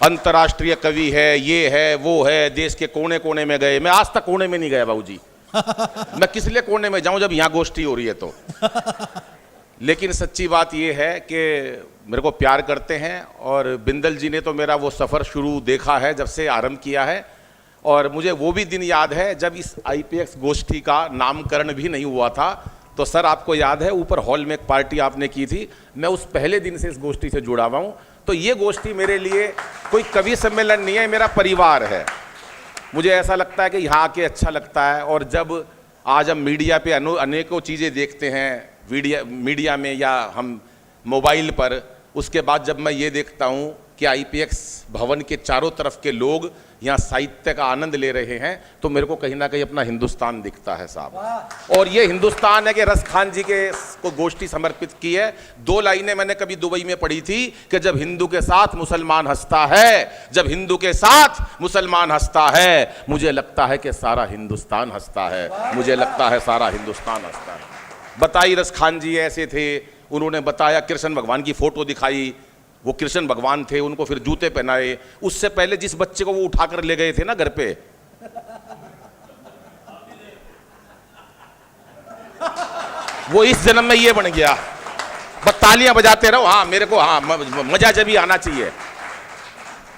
अंतर्राष्ट्रीय कवि है, ये है वो है, देश के कोने कोने में गए। मैं आज तक कोने में नहीं गया बाबूजी। मैं किस लिए कोने में जाऊं जब यहां गोष्ठी हो रही है तो। लेकिन सच्ची बात यह है कि मेरे को प्यार करते हैं और बिंदल जी ने तो मेरा वो सफ़र शुरू देखा है जब से आरंभ किया है। और मुझे वो भी दिन याद है जब इस IPX गोष्ठी का नामकरण भी नहीं हुआ था। तो सर आपको याद है ऊपर हॉल में एक पार्टी आपने की थी, मैं उस पहले दिन से इस गोष्ठी से जुड़ा हुआ हूँ। तो ये गोष्ठी मेरे लिए कोई कवि सम्मेलन नहीं है, मेरा परिवार है। मुझे ऐसा लगता है कि यहाँ आके अच्छा लगता है। और जब आज हम मीडिया पे अनेकों चीज़ें देखते हैं मीडिया में या हम मोबाइल पर, उसके बाद जब मैं ये देखता हूँ कि IPX भवन के चारों तरफ के लोग यहाँ साहित्य का आनंद ले रहे हैं, तो मेरे को कहीं ना कहीं अपना हिंदुस्तान दिखता है साहब। और ये हिंदुस्तान है कि रस खान जी के को गोष्ठी समर्पित की है। 2 लाइनें मैंने कभी दुबई में पढ़ी थी कि जब हिंदू के साथ मुसलमान हंसता है, जब हिंदू के साथ मुसलमान हंसता है, मुझे लगता है कि सारा हिंदुस्तान हंसता है, मुझे लगता है सारा हिंदुस्तान हंसता है। बताई रस खान जी ऐसे थे, उन्होंने बताया कृष्ण भगवान की फोटो दिखाई, वो कृष्ण भगवान थे, उनको फिर जूते पहनाए। उससे पहले जिस बच्चे को वो उठाकर ले गए थे ना घर पे, वो इस जन्म में ये बन गया। बस तालियां बजाते रहो, हाँ मेरे को, हाँ मजा जब भी आना चाहिए।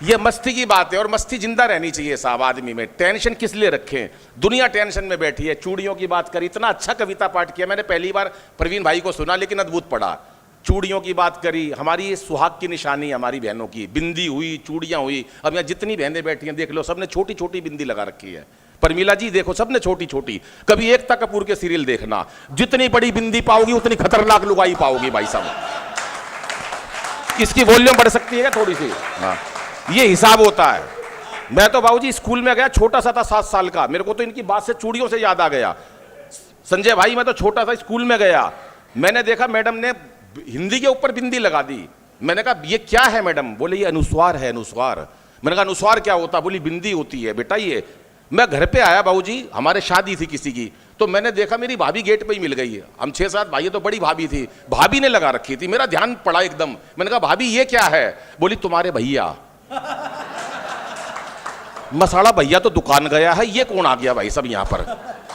ये मस्ती की बात है और मस्ती जिंदा रहनी चाहिए साहब आदमी में। टेंशन किस लिए रखें, दुनिया टेंशन में बैठी है। चूड़ियों की बात करी, इतना अच्छा कविता पाठ किया मैंने, पहली बार प्रवीण भाई को सुना लेकिन अद्भुत पढ़ा। चूड़ियों की बात करी, हमारी ये सुहाग की निशानी हमारी बहनों की, बिंदी हुई, चूड़ियां हुई। अब यहाँ जितनी बहनें बैठी हैं देख लो, सबने छोटी छोटी बिंदी लगा रखी है। परमीला जी देखो, सबने छोटी छोटी। कभी एकता कपूर के सीरियल देखना, जितनी बड़ी बिंदी पाओगी उतनी खतरनाक लुगाई पाओगी भाई साहब। इसकी वॉल्यूम बढ़ सकती है क्या थोड़ी सी? हाँ, ये हिसाब होता है। मैं तो बाबूजी स्कूल में गया, छोटा सा था 7 साल का, मेरे को तो इनकी बात से चूड़ियों से याद आ गया। संजय भाई मैं तो छोटा सा स्कूल में गया, मैंने देखा मैडम ने हिंदी के ऊपर बिंदी लगा दी। मैंने कहा ये क्या है मैडम? बोले ये अनुस्वार है, अनुस्वार। मैंने कहा अनुस्वार क्या होता? बोली बिंदी होती है बेटा ये। मैं घर पे आया बाबूजी, हमारे शादी थी किसी की, तो मैंने देखा मेरी भाभी गेट पे ही मिल गई है। हम 6-7 भाई, तो बड़ी भाभी थी, भाभी ने लगा रखी थी। मेरा ध्यान पड़ा एकदम, मैंने कहा भाभी ये क्या है? बोली तुम्हारे भैया। मसाला भैया तो दुकान गया है, ये कौन आ गया भाई सब यहाँ पर?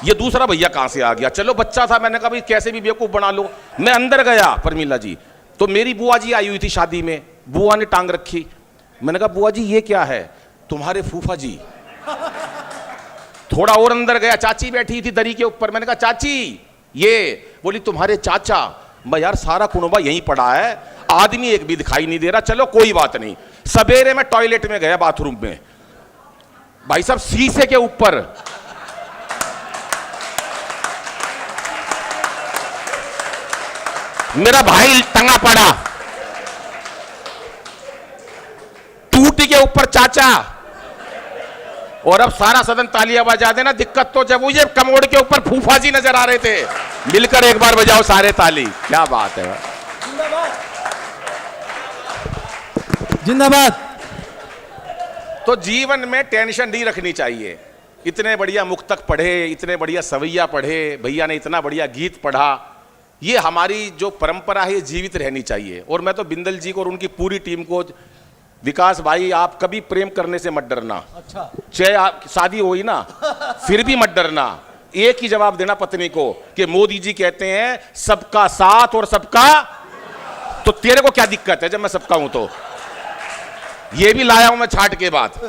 ये दूसरा भैया कहां से आ गया? चलो बच्चा था, मैंने कहा भाई कैसे भी बेवकूफ बना लो। मैं अंदर गया परमीला जी, तो मेरी बुआ जी आई हुई थी शादी में, बुआ ने टांग रखी। मैंने कहा बुआ जी ये क्या है? तुम्हारे फूफा जी। थोड़ा और अंदर गया, चाची बैठी थी दरी के ऊपर। मैंने कहा चाची ये। बोली तुम्हारे चाचा। मैं यार सारा कुनबा यहीं पड़ा है, आदमी एक भी दिखाई नहीं दे रहा। चलो कोई बात नहीं। सवेरे में टॉयलेट में गया, बाथरूम में, भाई साहब शीशे के ऊपर मेरा भाई टंगा पड़ा, टूटी के ऊपर चाचा, और अब सारा सदन तालियां बजा देना। दिक्कत तो जब वो ये कमोड के ऊपर फूफा जी नजर आ रहे थे। मिलकर एक बार बजाओ सारे ताली, क्या बात है। जिंदाबाद। तो जीवन में टेंशन नहीं रखनी चाहिए। इतने बढ़िया मुक्तक पढ़े, इतने बढ़िया सवैया पढ़े, भैया ने इतना बढ़िया गीत पढ़ा। ये हमारी जो परंपरा है ये जीवित रहनी चाहिए। और मैं तो बिंदल जी को और उनकी पूरी टीम को, विकास भाई आप कभी प्रेम करने से मत डरना। अच्छा। चाहे आप शादी हुई ना फिर भी मत डरना। एक ही जवाब देना पत्नी को कि मोदी जी कहते हैं सबका साथ और सबका, तो तेरे को क्या दिक्कत है जब मैं सबका हूं? तो ये भी लाया हूं मैं छाट के बात।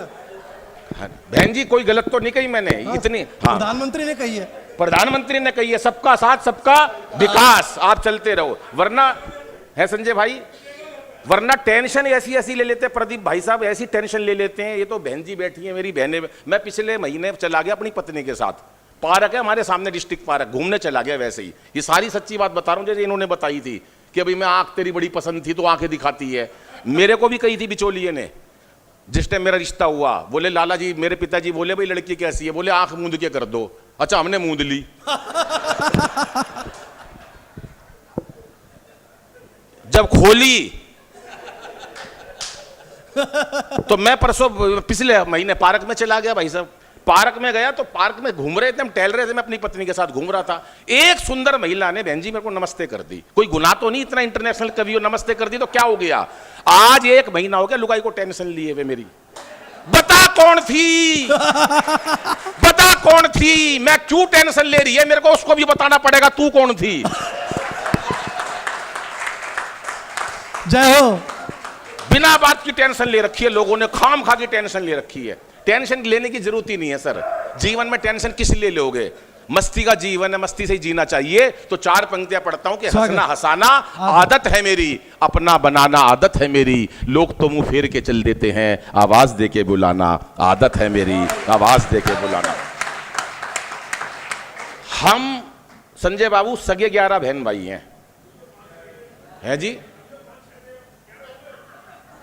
बहन जी कोई गलत तो नहीं कही मैंने? हाँ, इतनी। हाँ, प्रधानमंत्री ने कही है, प्रधानमंत्री ने कही है सबका साथ सबका विकास। आप चलते रहो, वरना है संजय भाई, वरना टेंशन ऐसी ऐसी ले लेते प्रदीप भाई साहब, ऐसी टेंशन ले लेते हैं। ये तो बहन जी बैठी है मेरी बहनें। मैं पिछले महीने चला गया अपनी पत्नी के साथ, पार्क है हमारे सामने डिस्ट्रिक्ट पार्क, घूमने चला गया। वैसे ही ये सारी सच्ची बात बता रहा हूँ, जैसे इन्होंने बताई थी कि अभी मैं आंख तेरी बड़ी पसंद थी तो आंखें दिखाती है। मेरे को भी कही थी बिचौलिए ने, जिस टाइम मेरा रिश्ता हुआ, बोले लाला जी, मेरे पिताजी बोले भाई लड़की कैसी है? बोले आंख मूंद के कर दो। अच्छा हमने मूंद ली। जब खोली तो मैं परसों पिछले महीने पार्क में चला गया भाई साहब, पार्क में गया तो पार्क में घूम रहे थे, हम टहल रहे थे, मैं अपनी पत्नी के साथ घूम रहा था। एक सुंदर महिला ने बहन जी मेरे को नमस्ते कर दी। कोई गुनाह तो नहीं, इतना इंटरनेशनल कवि हो, नमस्ते कर दी तो क्या हो गया? आज 1 महीना हो गया लुगाई को टेंशन लिए हुए मेरी। बता कौन थी, बता कौन थी, मैं क्यों टेंशन ले रही है मेरे को, उसको भी बताना पड़ेगा तू कौन थी। जय हो। बिना बात की टेंशन ले रखी है लोगों ने, खाम खा की टेंशन ले रखी है। टेंशन लेने की जरूरत ही नहीं है सर। जीवन में टेंशन किस लिए लोगे? मस्ती का जीवन है, मस्ती से ही जीना चाहिए। तो 4 पंक्तियां पढ़ता हूं कि हंसना हंसाना आदत है मेरी, अपना बनाना आदत है मेरी, लोग तो मुंह फेर के चल देते हैं, आवाज दे के बुलाना आदत है मेरी, आवाज दे के बुलाना। हम संजय बाबू सगे 11 बहन भाई हैं जी।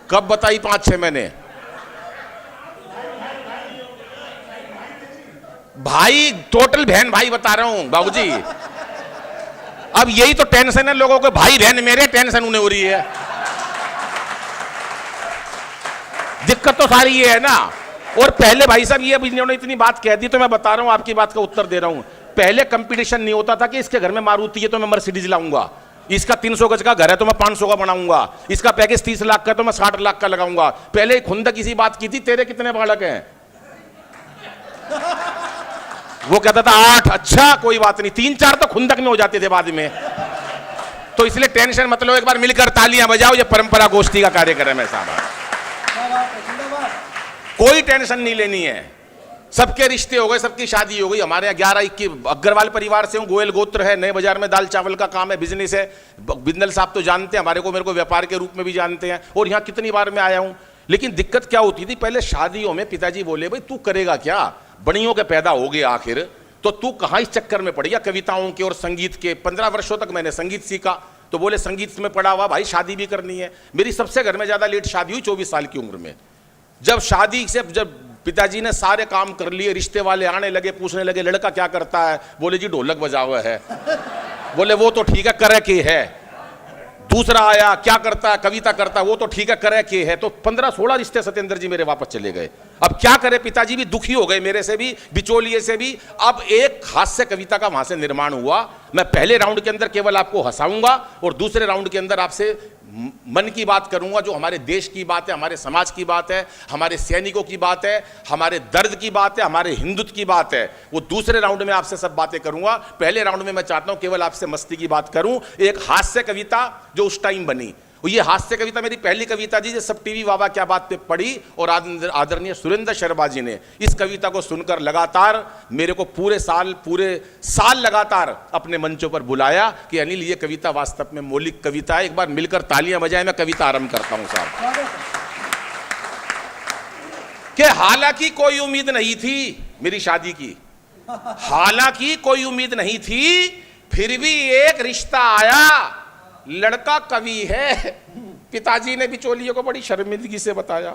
कब बताई? 5-6 महीने। भाई टोटल बहन भाई बता रहा हूं बाबूजी। अब यही तो टेंशन है लोगों को, भाई बहन मेरे, टेंशन उन्हें हो रही है। दिक्कत तो सारी ये है ना। और पहले भाई साहब ये, अब इन्होंने इतनी बात कह दी तो मैं बता रहा हूं, आपकी बात का उत्तर दे रहा हूं। पहले कंपटीशन नहीं होता था कि इसके घर में मारुति है तो मैं मर्सिडीज लाऊंगा, इसका 300 गज का घर है तो मैं 500 का बनाऊंगा, इसका पैकेज 30 लाख का तो मैं 60 लाख का लगाऊंगा। पहले खुंदक इसी बात की थी, तेरे कितने बालक हैं? वो कहता था 8। अच्छा कोई बात नहीं, 3-4 तो खुंदक में हो जाते थे बाद में। तो इसलिए टेंशन मत लो, एक बार मिलकर तालियां बजाओ। ये परंपरा गोष्ठी का कार्यक्रम है साहब, कोई टेंशन नहीं लेनी है। सबके रिश्ते हो गए, सबकी शादी हो गई। हमारे यहाँ 11-21 अग्रवाल परिवार से हूँ, गोयल गोत्र है, नए बाजार में दाल चावल का काम है, बिजनेस है। बिंदल साहब तो जानते हैं हमारे को, मेरे को व्यापार के रूप में भी जानते हैं। और यहाँ कितनी बार मैं आया हूँ। लेकिन दिक्कत क्या होती थी, पहले शादियों में पिताजी बोले भाई तू करेगा क्या, बड़ियों के पैदा हो गए आखिर, तो तू कहाँ इस चक्कर में पड़ गया कविताओं के और संगीत के। 15 वर्षों तक मैंने संगीत सीखा, तो बोले संगीत में पड़ा हुआ भाई शादी भी करनी है। मेरी सबसे घर में ज्यादा लेट शादी हुई 24 साल की उम्र में। जब शादी से जब पिताजी ने सारे काम कर लिए, रिश्ते वाले आने लगे, पूछने लगे लड़का क्या करता है, बोले जी ढोलक बजा हुआ है। बोले वो तो ठीक है, करे के है। दूसरा आया, क्या करता है, कविता करता है, वो तो ठीक है, करे के है। तो 15-16 रिश्ते सत्येंद्र जी मेरे वापस चले गए। अब क्या करे, पिताजी भी दुखी हो गए मेरे से भी, बिचौलिए से भी। अब एक हास्य कविता का वहां से निर्माण हुआ। मैं पहले राउंड के अंदर केवल आपको हंसाऊंगा और दूसरे राउंड के अंदर आपसे मन की बात करूंगा, जो हमारे देश की बात है, हमारे समाज की बात है, हमारे सैनिकों की बात है, हमारे दर्द की बात है, हमारे हिंदुत्व की बात है। वो दूसरे राउंड में आपसे सब बातें करूंगा। पहले राउंड में मैं चाहता हूं केवल आपसे मस्ती की बात करूं। एक हास्य कविता जो उस टाइम बनी, ये हास्य कविता मेरी पहली कविता जी, जो सब टीवी वावा क्या बात पे पढ़ी, और आदरणीय सुरेंद्र शर्मा जी ने इस कविता को सुनकर लगातार मेरे को पूरे साल लगातार अपने मंचों पर बुलाया कि अनिल ये कविता वास्तव में मौलिक कविता है। एक बार मिलकर तालियां बजाएं, मैं कविता आरंभ करता हूं साहब। कि हालांकि कोई उम्मीद नहीं थी मेरी शादी की, हालांकि कोई उम्मीद नहीं थी, फिर भी एक रिश्ता आया, लड़का कवि है। पिताजी ने बिचौलिए को बड़ी शर्मिंदगी से बताया।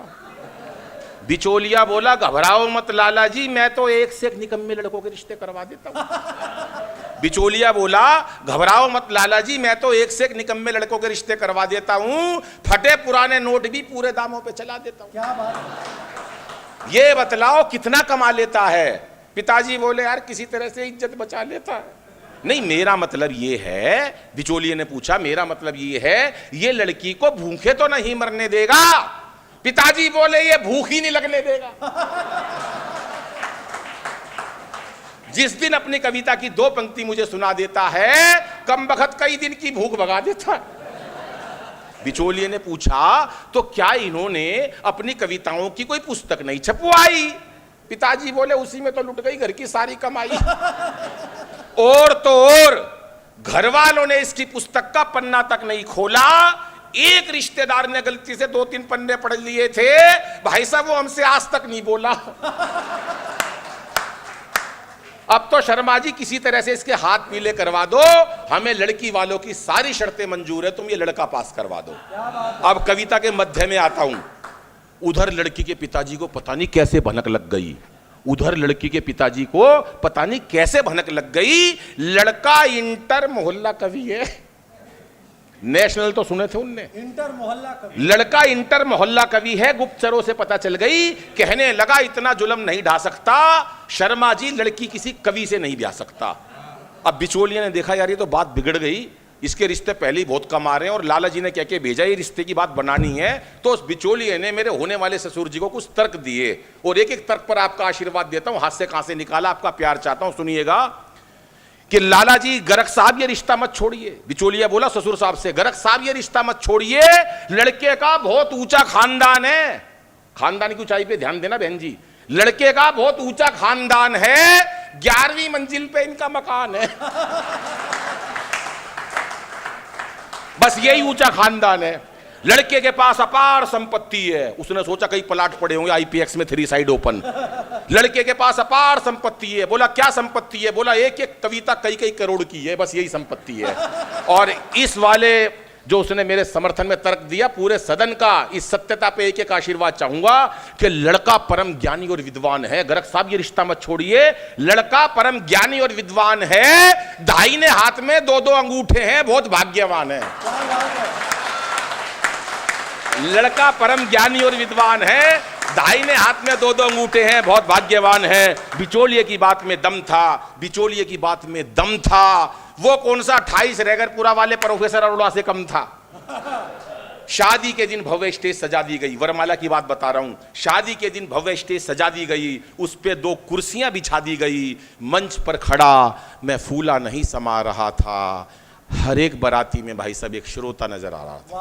बिचौलिया बोला घबराओ मत लाला जी, मैं तो एक से एक निकम्मे लड़कों के रिश्ते करवा देता हूं। बिचौलिया बोला घबराओ मत लाला जी, मैं तो एक से एक निकम्मे लड़कों के रिश्ते करवा देता हूं, फटे पुराने नोट भी पूरे दामों पे चला देता हूं। क्या बात, ये बतलाओ कितना कमा लेता है। पिताजी बोले यार किसी तरह से इज्जत बचा लेता है। नहीं मेरा मतलब ये है, बिचौलिए ने पूछा, मेरा मतलब ये है ये लड़की को भूखे तो नहीं मरने देगा। पिताजी बोले ये भूख ही नहीं लगने देगा। जिस दिन अपनी कविता की 2 पंक्ति मुझे सुना देता है, कम बखत कई दिन की भूख भगा देता है। बिचौलिए ने पूछा तो क्या इन्होंने अपनी कविताओं की कोई पुस्तक नहीं छपवाई? पिताजी बोले उसी में तो लुट गई घर की सारी कमाई। और तो और घर वालों ने इसकी पुस्तक का पन्ना तक नहीं खोला। एक रिश्तेदार ने गलती से 2-3 पन्ने पढ़ लिए थे, भाई साहब वो हमसे आज तक नहीं बोला। अब तो शर्मा जी किसी तरह से इसके हाथ पीले करवा दो, हमें लड़की वालों की सारी शर्तें मंजूर है, तुम ये लड़का पास करवा दो। अब कविता के मध्य में आता हूं। उधर लड़की के पिताजी को पता नहीं कैसे भनक लग गई, उधर लड़की के पिताजी को पता नहीं कैसे भनक लग गई, लड़का इंटर मोहल्ला कवि है। नेशनल तो सुने थे उनने। इंटर मोहल्ला कवि। लड़का इंटर मोहल्ला कवि है, गुप्तचरों से पता चल गई। कहने लगा इतना जुल्म नहीं ढा सकता शर्मा जी, लड़की किसी कवि से नहीं ब्याह सकता। अब बिचौलिया ने देखा यार ये तो बात बिगड़ गई, इसके रिश्ते पहले ही बहुत कम आ रहे हैं और लाला जी ने कह के भेजा ये रिश्ते की बात बनानी है। तो उस बिचौलिए ने मेरे होने वाले ससुर जी को कुछ तर्क दिए और एक एक तर्क पर आपका आशीर्वाद देता हूं, हाथ से कहां से निकाला, आपका प्यार चाहता हूं। सुनिएगा कि लाला जी गरक साहब ये रिश्ता मत छोड़िए। बिचौलिया बोला ससुर साहब से, गरक साहब ये रिश्ता मत छोड़िए, लड़के का बहुत ऊंचा खानदान है। खानदान की ऊंचाई पे ध्यान देना बहन जी, लड़के का बहुत ऊंचा खानदान है, 11वीं मंजिल पे इनका मकान है। बस यही ऊंचा खानदान है। लड़के के पास अपार संपत्ति है। उसने सोचा कई प्लाट पड़े होंगे आईपीएक्स में 3 साइड ओपन। लड़के के पास अपार संपत्ति है। बोला क्या संपत्ति है? बोला एक एक कविता कई कई करोड़ की है, बस यही संपत्ति है। और इस वाले जो उसने मेरे समर्थन में तर्क दिया, पूरे सदन का इस सत्यता पे एक एक आशीर्वाद चाहूंगा कि लड़का परम ज्ञानी और विद्वान है। गरक साहब ये रिश्ता मत छोड़िए, लड़का परम ज्ञानी और विद्वान है, दाहिने हाथ में 2-2 अंगूठे हैं, बहुत भाग्यवान है। लड़का परम ज्ञानी और विद्वान है, दाहिने हाथ में 2-2 अंगूठे हैं, बहुत भाग्यवान है। बिचौलिए की बात में दम था, बिचौलिए की बात में दम था। वो कौन सा 28 रेगरपुरा वाले प्रोफेसर अरोड़ा से कम था। शादी के दिन भव्य स्टेज सजा दी गई, वरमाला की बात बता रहा हूं। शादी के दिन भव्य स्टेज सजा दी गई, उस पे 2 कुर्सियां बिछा दी गई। मंच पर खड़ा मैं फूला नहीं समा रहा था, हर एक बाराती में भाई साहब एक श्रोता नजर आ रहा था।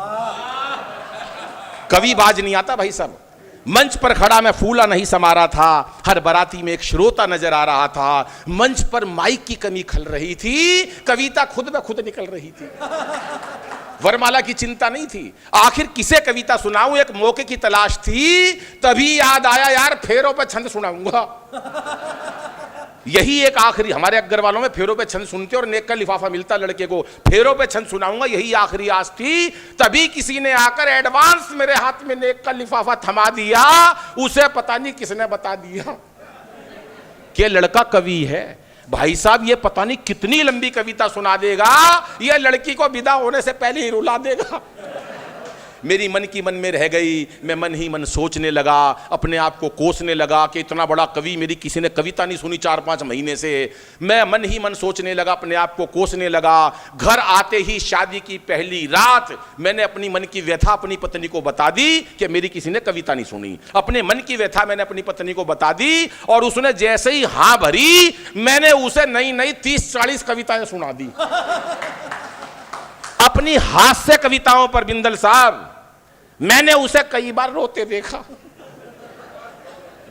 कवि बाज नहीं आता भाई साहब। मंच पर खड़ा मैं फूला नहीं समा रहा था, हर बाराती में एक श्रोता नजर आ रहा था। मंच पर माइक की कमी खल रही थी, कविता खुद ब खुद निकल रही थी। वरमाला की चिंता नहीं थी। आखिर किसे कविता सुनाऊं, एक मौके की तलाश थी। तभी याद आया यार फेरों पे छंद सुनाऊंगा। यही एक आखिरी, हमारे अग्रवालों में फेरों पे छंद सुनते और नेक का लिफाफा मिलता लड़के को, फेरों पे छंद सुनाऊंगा, यही आखिरी आस थी। तभी किसी ने आकर एडवांस मेरे हाथ में नेक का लिफाफा थमा दिया। उसे पता नहीं किसने बता दिया कि लड़का कवि है। भाई साहब ये पता नहीं कितनी लंबी कविता सुना देगा, ये लड़की को विदा होने से पहले ही रुला देगा। मेरी मन की मन में रह गई, मैं मन ही मन सोचने लगा, अपने आप को कोसने लगा कि इतना बड़ा कवि, मेरी किसी ने कविता नहीं सुनी 4-5 महीने से। मैं मन ही मन सोचने लगा, अपने आप को कोसने लगा। घर आते ही शादी की पहली रात मैंने अपनी मन की व्यथा अपनी पत्नी को बता दी कि मेरी किसी ने कविता नहीं सुनी। अपने मन की व्यथा मैंने अपनी पत्नी को बता दी और उसने जैसे ही हाँ भरी, मैंने उसे नई नई 30-40 कविताएं सुना दी। अपनी हास्य कविताओं पर बिंदल साहब मैंने उसे कई बार रोते देखा।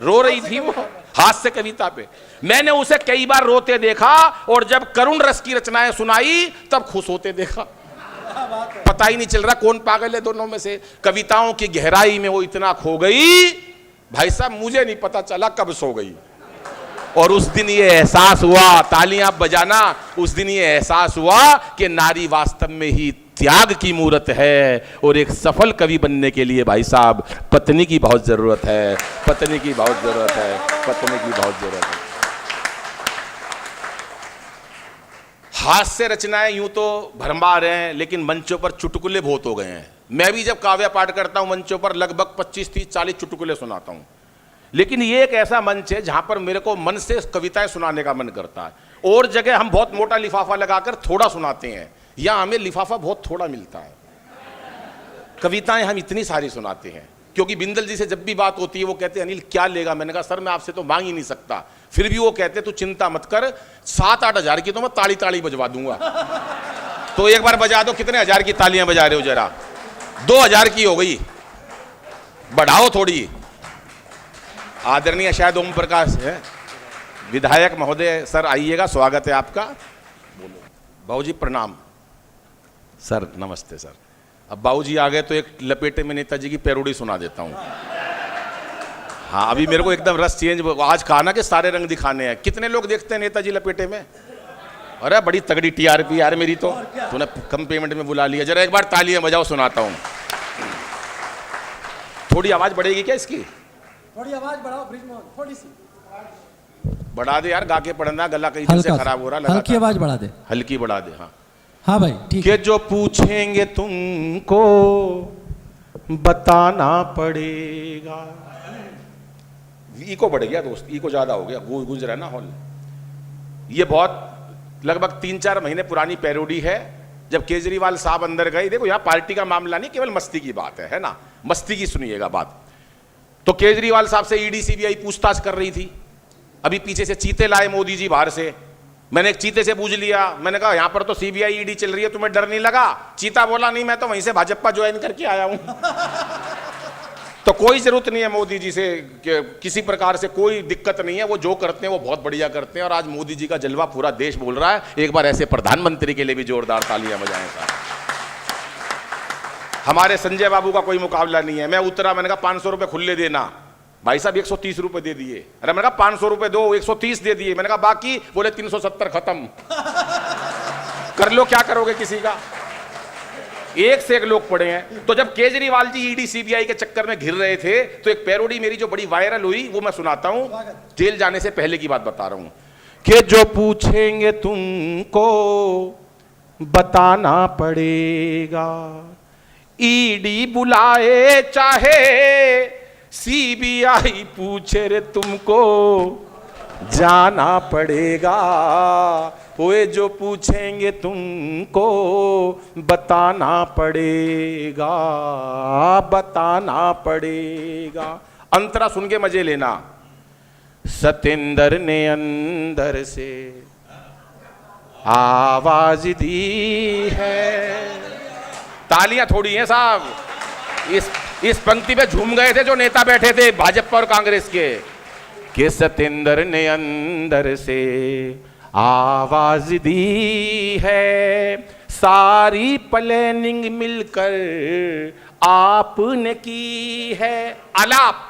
रो रही थी वो हास्य कविता पे, मैंने उसे कई बार रोते देखा और जब करुण रस की रचनाएं सुनाई तब खुश होते देखा। पता ही नहीं चल रहा कौन पागल है दोनों में से। कविताओं की गहराई में वो इतना खो गई भाई साहब, मुझे नहीं पता चला कब सो गई। और उस दिन ये एहसास हुआ, तालियां बजाना, उस दिन ये एहसास हुआ कि नारी वास्तव में ही त्याग की मूरत है और एक सफल कवि बनने के लिए भाई साहब पत्नी की बहुत जरूरत है, पत्नी की बहुत जरूरत है, पत्नी की बहुत जरूरत है। हास्य रचनाएं यूं तो भरमार हैं, लेकिन मंचों पर चुटकुले बहुत हो गए हैं। मैं भी जब काव्य पाठ करता हूं मंचों पर लगभग 25-30-40 चुटकुले सुनाता हूं। लेकिन ये एक ऐसा मंच है जहां पर मेरे को मन से कविताएं सुनाने का मन करता है। और जगह हम बहुत मोटा लिफाफा लगाकर थोड़ा सुनाते हैं, यहां हमें लिफाफा बहुत थोड़ा मिलता है। कविताएं हम इतनी सारी सुनाते हैं क्योंकि बिंदल जी से जब भी बात होती है वो कहते हैं अनिल क्या लेगा। मैंने कहा सर मैं आपसे तो मांग ही नहीं सकता। फिर भी वो कहते तू चिंता मत कर, 7-8 हज़ार की तो मैं ताली ताली बजवा दूंगा। तो एक बार बजा दो, कितने हजार की तालियां बजा रहे हो जरा? 2000 की हो गई, बढ़ाओ थोड़ी। आदरणीय शायद ओम प्रकाश है विधायक महोदय, सर आइएगा, स्वागत है आपका। बोलो बाबूजी प्रणाम। सर नमस्ते सर। अब बाबूजी आ गए तो एक लपेटे में नेताजी की पैरोडी सुना देता हूँ। हाँ अभी मेरे को एकदम रस चेंज, आज कहा ना कि सारे रंग दिखाने हैं। कितने लोग देखते हैं नेताजी लपेटे में? अरे बड़ी तगड़ी टीआरपी यार मेरी तो, तूने कम पेमेंट में बुला लिया। जरा एक बार तालियां बजाओ, सुनाता हूँ। थोड़ी आवाज बढ़ेगी क्या इसकी? थोड़ी आवाज बढ़ाओ ब्रिजमोहन, थोड़ी सी बढ़ा दे यार, गा के पढ़ना, गला कहीं से खराब हो रहा। हल्की आवाज बढ़ा दे, हल्की बढ़ा दे। हाँ हाँ भाई ठीक कि जो पूछेंगे तुमको बताना पड़ेगा। इको बढ़ गया दोस्त, इको ज्यादा हो गया, गूंज रहा है ना हॉल। ये बहुत लगभग 3-4 महीने पुरानी पैरोडी है, जब केजरीवाल साहब अंदर गए। देखो यहां पार्टी का मामला नहीं, केवल मस्ती की बात है ना, मस्ती की सुनिएगा बात। तो केजरीवाल साहब से ईडी सीबीआई पूछताछ कर रही थी। अभी पीछे से चीते लाए मोदी जी बाहर से। मैंने एक चीते से पूछ लिया, मैंने कहा यहां पर तो सीबीआई ईडी चल रही है, तुम्हें डर नहीं लगा? चीता बोला नहीं, मैं तो वहीं से भाजपा ज्वाइन करके आया हूं। तो कोई जरूरत नहीं है मोदी जी से, किसी प्रकार से कोई दिक्कत नहीं है, वो जो करते हैं वो बहुत बढ़िया करते हैं। और आज मोदी जी का जलवा पूरा देश बोल रहा है। एक बार ऐसे प्रधानमंत्री के लिए भी जोरदार तालियां बजाएं साहब। हमारे संजय बाबू का कोई मुकाबला नहीं है। मैं उतरा, मैंने कहा 500 रुपए खुले देना। भाई साहब 130 रुपए दे दिए। अरे मैंने कहा 500 रुपए दो, 130 दे दिए। मैंने कहा बाकी, बोले 370 खत्म। कर लो, क्या करोगे किसी का? एक से एक लोग पड़े हैं। तो जब केजरीवाल जी ईडी सीबीआई के चक्कर में घिर रहे थे, तो एक पैरोडी मेरी जो बड़ी वायरल हुई, वो मैं सुनाता हूं। जेल जाने से पहले की बात बता रहा हूं कि जो पूछेंगे तुमको बताना पड़ेगा। ईडी बुलाए चाहे सीबीआई पूछे रे तुमको जाना पड़ेगा। ओए जो पूछेंगे तुमको बताना पड़ेगा, बताना पड़ेगा। अंतरा सुन के मजे लेना। सतेंद्र ने अंदर से आवाज दी है। तालियां थोड़ी हैं साहब। इस पंक्ति पे झूम गए थे जो नेता बैठे थे भाजपा और कांग्रेस के, कि सतेंद्र ने अंदर से आवाज दी है। सारी प्लानिंग मिलकर आपने की है। आलाप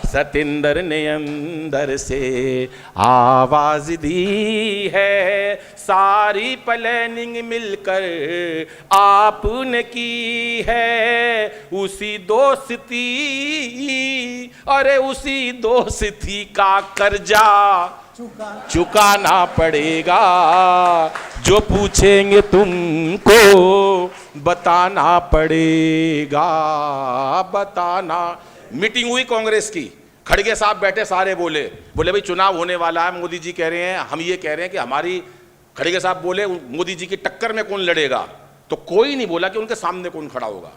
सतेंद्र ने अंदर से आवाज दी है। सारी प्लानिंग मिलकर आपने की है। उसी दोस्ती, अरे उसी दोस्ती का कर्जा चुकाना पड़ेगा। जो पूछेंगे तुमको बताना पड़ेगा, बताना। मीटिंग हुई कांग्रेस की, खड़गे साहब बैठे, सारे बोले भाई चुनाव होने वाला है, मोदी जी कह रहे हैं, हम ये कह रहे हैं कि हमारी, खड़गे साहब बोले मोदी जी की टक्कर में कौन लड़ेगा? तो कोई नहीं बोला कि उनके सामने कौन खड़ा होगा।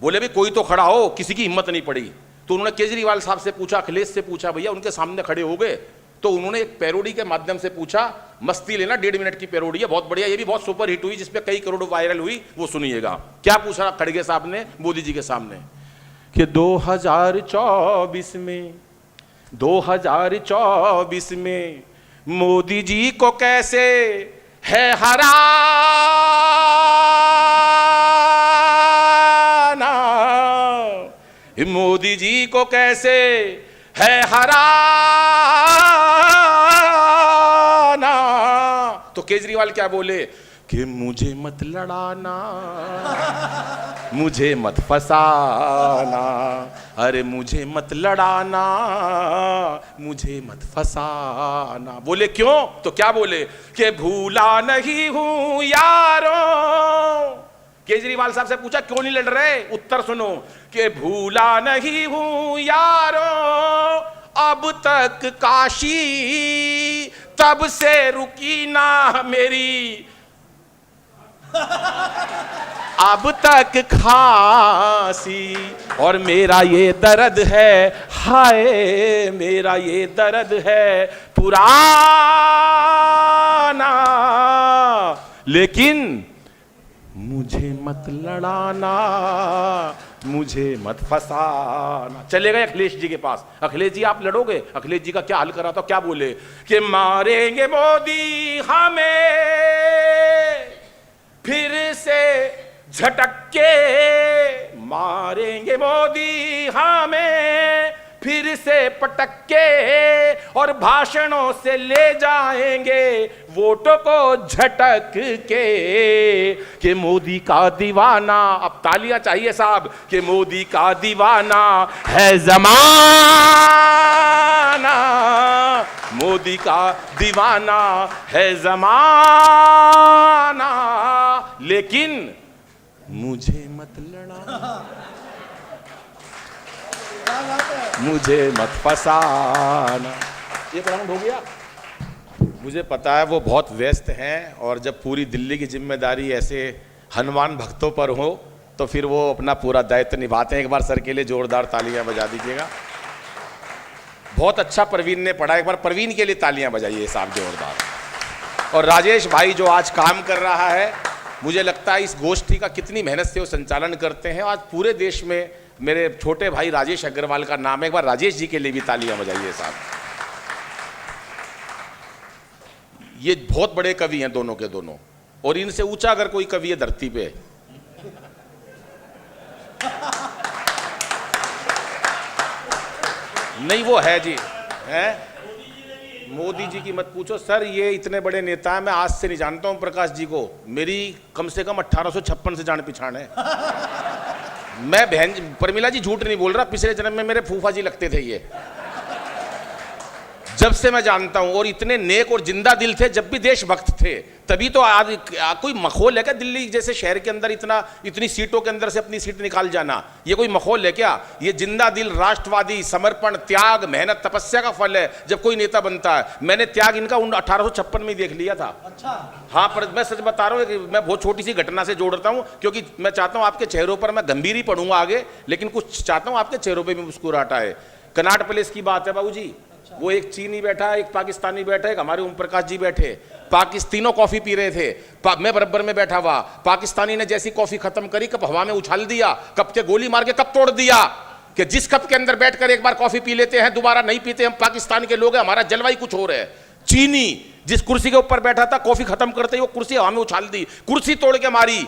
बोले भाई कोई तो खड़ा हो, किसी की हिम्मत नहीं पड़ी। तो उन्होंने केजरीवाल साहब से पूछा, अखिलेश से पूछा, भैया उनके सामने खड़े हो गए? तो उन्होंने एक पैरोडी के माध्यम से पूछा। मस्ती लेना, 1.5 मिनट की पैरोडी है, बहुत बढ़िया। ये भी बहुत सुपर हिट हुई, जिसपे कई करोड़ वायरल हुई, वो सुनिएगा। क्या पूछा खड़गे साहब ने मोदी जी के सामने कि 2024 में मोदी जी को कैसे है हराना, मोदी जी को कैसे है हराना। तो केजरीवाल क्या बोले कि मुझे मत लड़ाना, मुझे मत फसाना, अरे मुझे मत लड़ाना, मुझे मत फसाना। बोले क्यों? तो क्या बोले कि भूला नहीं हूं यारों। केजरीवाल साहब से पूछा क्यों नहीं लड़ रहे? उत्तर सुनो कि भूला नहीं हूं यारों, अब तक काशी तब से रुकी ना मेरी, अब तक खांसी और मेरा ये दर्द है, हाय मेरा ये दर्द है पुराना, लेकिन मुझे मत लड़ाना, मुझे मत फसाना। चले गए अखिलेश जी के पास। अखिलेश जी आप लड़ोगे? अखिलेश जी का क्या हाल करा था, क्या बोले कि मारेंगे मोदी हमें फिर से झटक के, मारेंगे मोदी हमें फिर से पटक के, और भाषणों से ले जाएंगे वोटों को झटक के, कि मोदी का दीवाना। अब तालियां चाहिए साहब, कि मोदी का दीवाना है जमाना, मोदी का दीवाना है जमाना, लेकिन मुझे मत लड़ा, क्या बात है। मुझे मत फसाना। एक राउंड हो गया। मुझे पता है वो बहुत व्यस्त हैं, और जब पूरी दिल्ली की जिम्मेदारी ऐसे हनुमान भक्तों पर हो तो फिर वो अपना पूरा दायित्व निभाते हैं। एक बार सर के लिए जोरदार तालियां बजा दीजिएगा। बहुत अच्छा प्रवीण ने पढ़ा, एक बार प्रवीण के लिए तालियां बजाइए साहब जोरदार। और राजेश भाई जो आज काम कर रहा है, मुझे लगता है इस गोष्ठी का कितनी मेहनत से वो संचालन करते हैं। आज पूरे देश में मेरे छोटे भाई राजेश अग्रवाल का नाम है, एक बार राजेश जी के लिए भी तालियां बजाइए साहब। ये बहुत बड़े कवि हैं दोनों के दोनों, और इनसे ऊंचा अगर कोई कवि है धरती पे, नहीं वो है जी, है मोदी जी की मत पूछो सर, ये इतने बड़े नेता हैं। मैं आज से नहीं जानता हूं प्रकाश जी को, मेरी कम से कम 1856 से जान पहचान है। मैं बहन प्रमिला जी झूठ नहीं बोल रहा, पिछले जन्म में मेरे फूफा जी लगते थे ये, जब से मैं जानता हूं। और इतने नेक और जिंदा दिल थे, जब भी देशभक्त थे। तभी तो आज कोई मखौल है क्या दिल्ली जैसे शहर के अंदर इतनी सीटों के अंदर से अपनी सीट निकाल जाना? ये कोई मखौल है क्या? ये जिंदा दिल, राष्ट्रवादी, समर्पण, त्याग, मेहनत, तपस्या का फल है जब कोई नेता बनता है। मैंने त्याग इनका 1856 में ही देख लिया था। अच्छा, हाँ, पर मैं सच बता रहा हूँ कि मैं बहुत छोटी सी घटना से जोड़ता हूँ, क्योंकि मैं चाहता हूँ आपके चेहरों पर, मैं गंभीर ही पढ़ूंगा आगे, लेकिन कुछ चाहता हूँ आपके चेहरों पर भी मुस्कुराहट आए। कनाट प्लेस की बात है बाबू जी, वो एक चीनी बैठा, एक पाकिस्तानी बैठा, एक हमारे ओम प्रकाश जी बैठे। तीनों कॉफी पी रहे थे, मैं बराबर में बैठा हुआ। पाकिस्तानी ने जैसी कॉफी खत्म करी, कप हवा में उछाल दिया, कप के गोली मार के कप तोड़ दिया कि जिस कप के अंदर बैठकर एक बार कॉफी पी लेते हैं दोबारा नहीं पीते। हम पाकिस्तान के लोग हैं, हमारा जलवा ही कुछ और है। चीनी जिस कुर्सी के ऊपर बैठा था, कॉफी खत्म करते ही वो कुर्सी हवा में उछाल दी, कुर्सी तोड़ के मारी,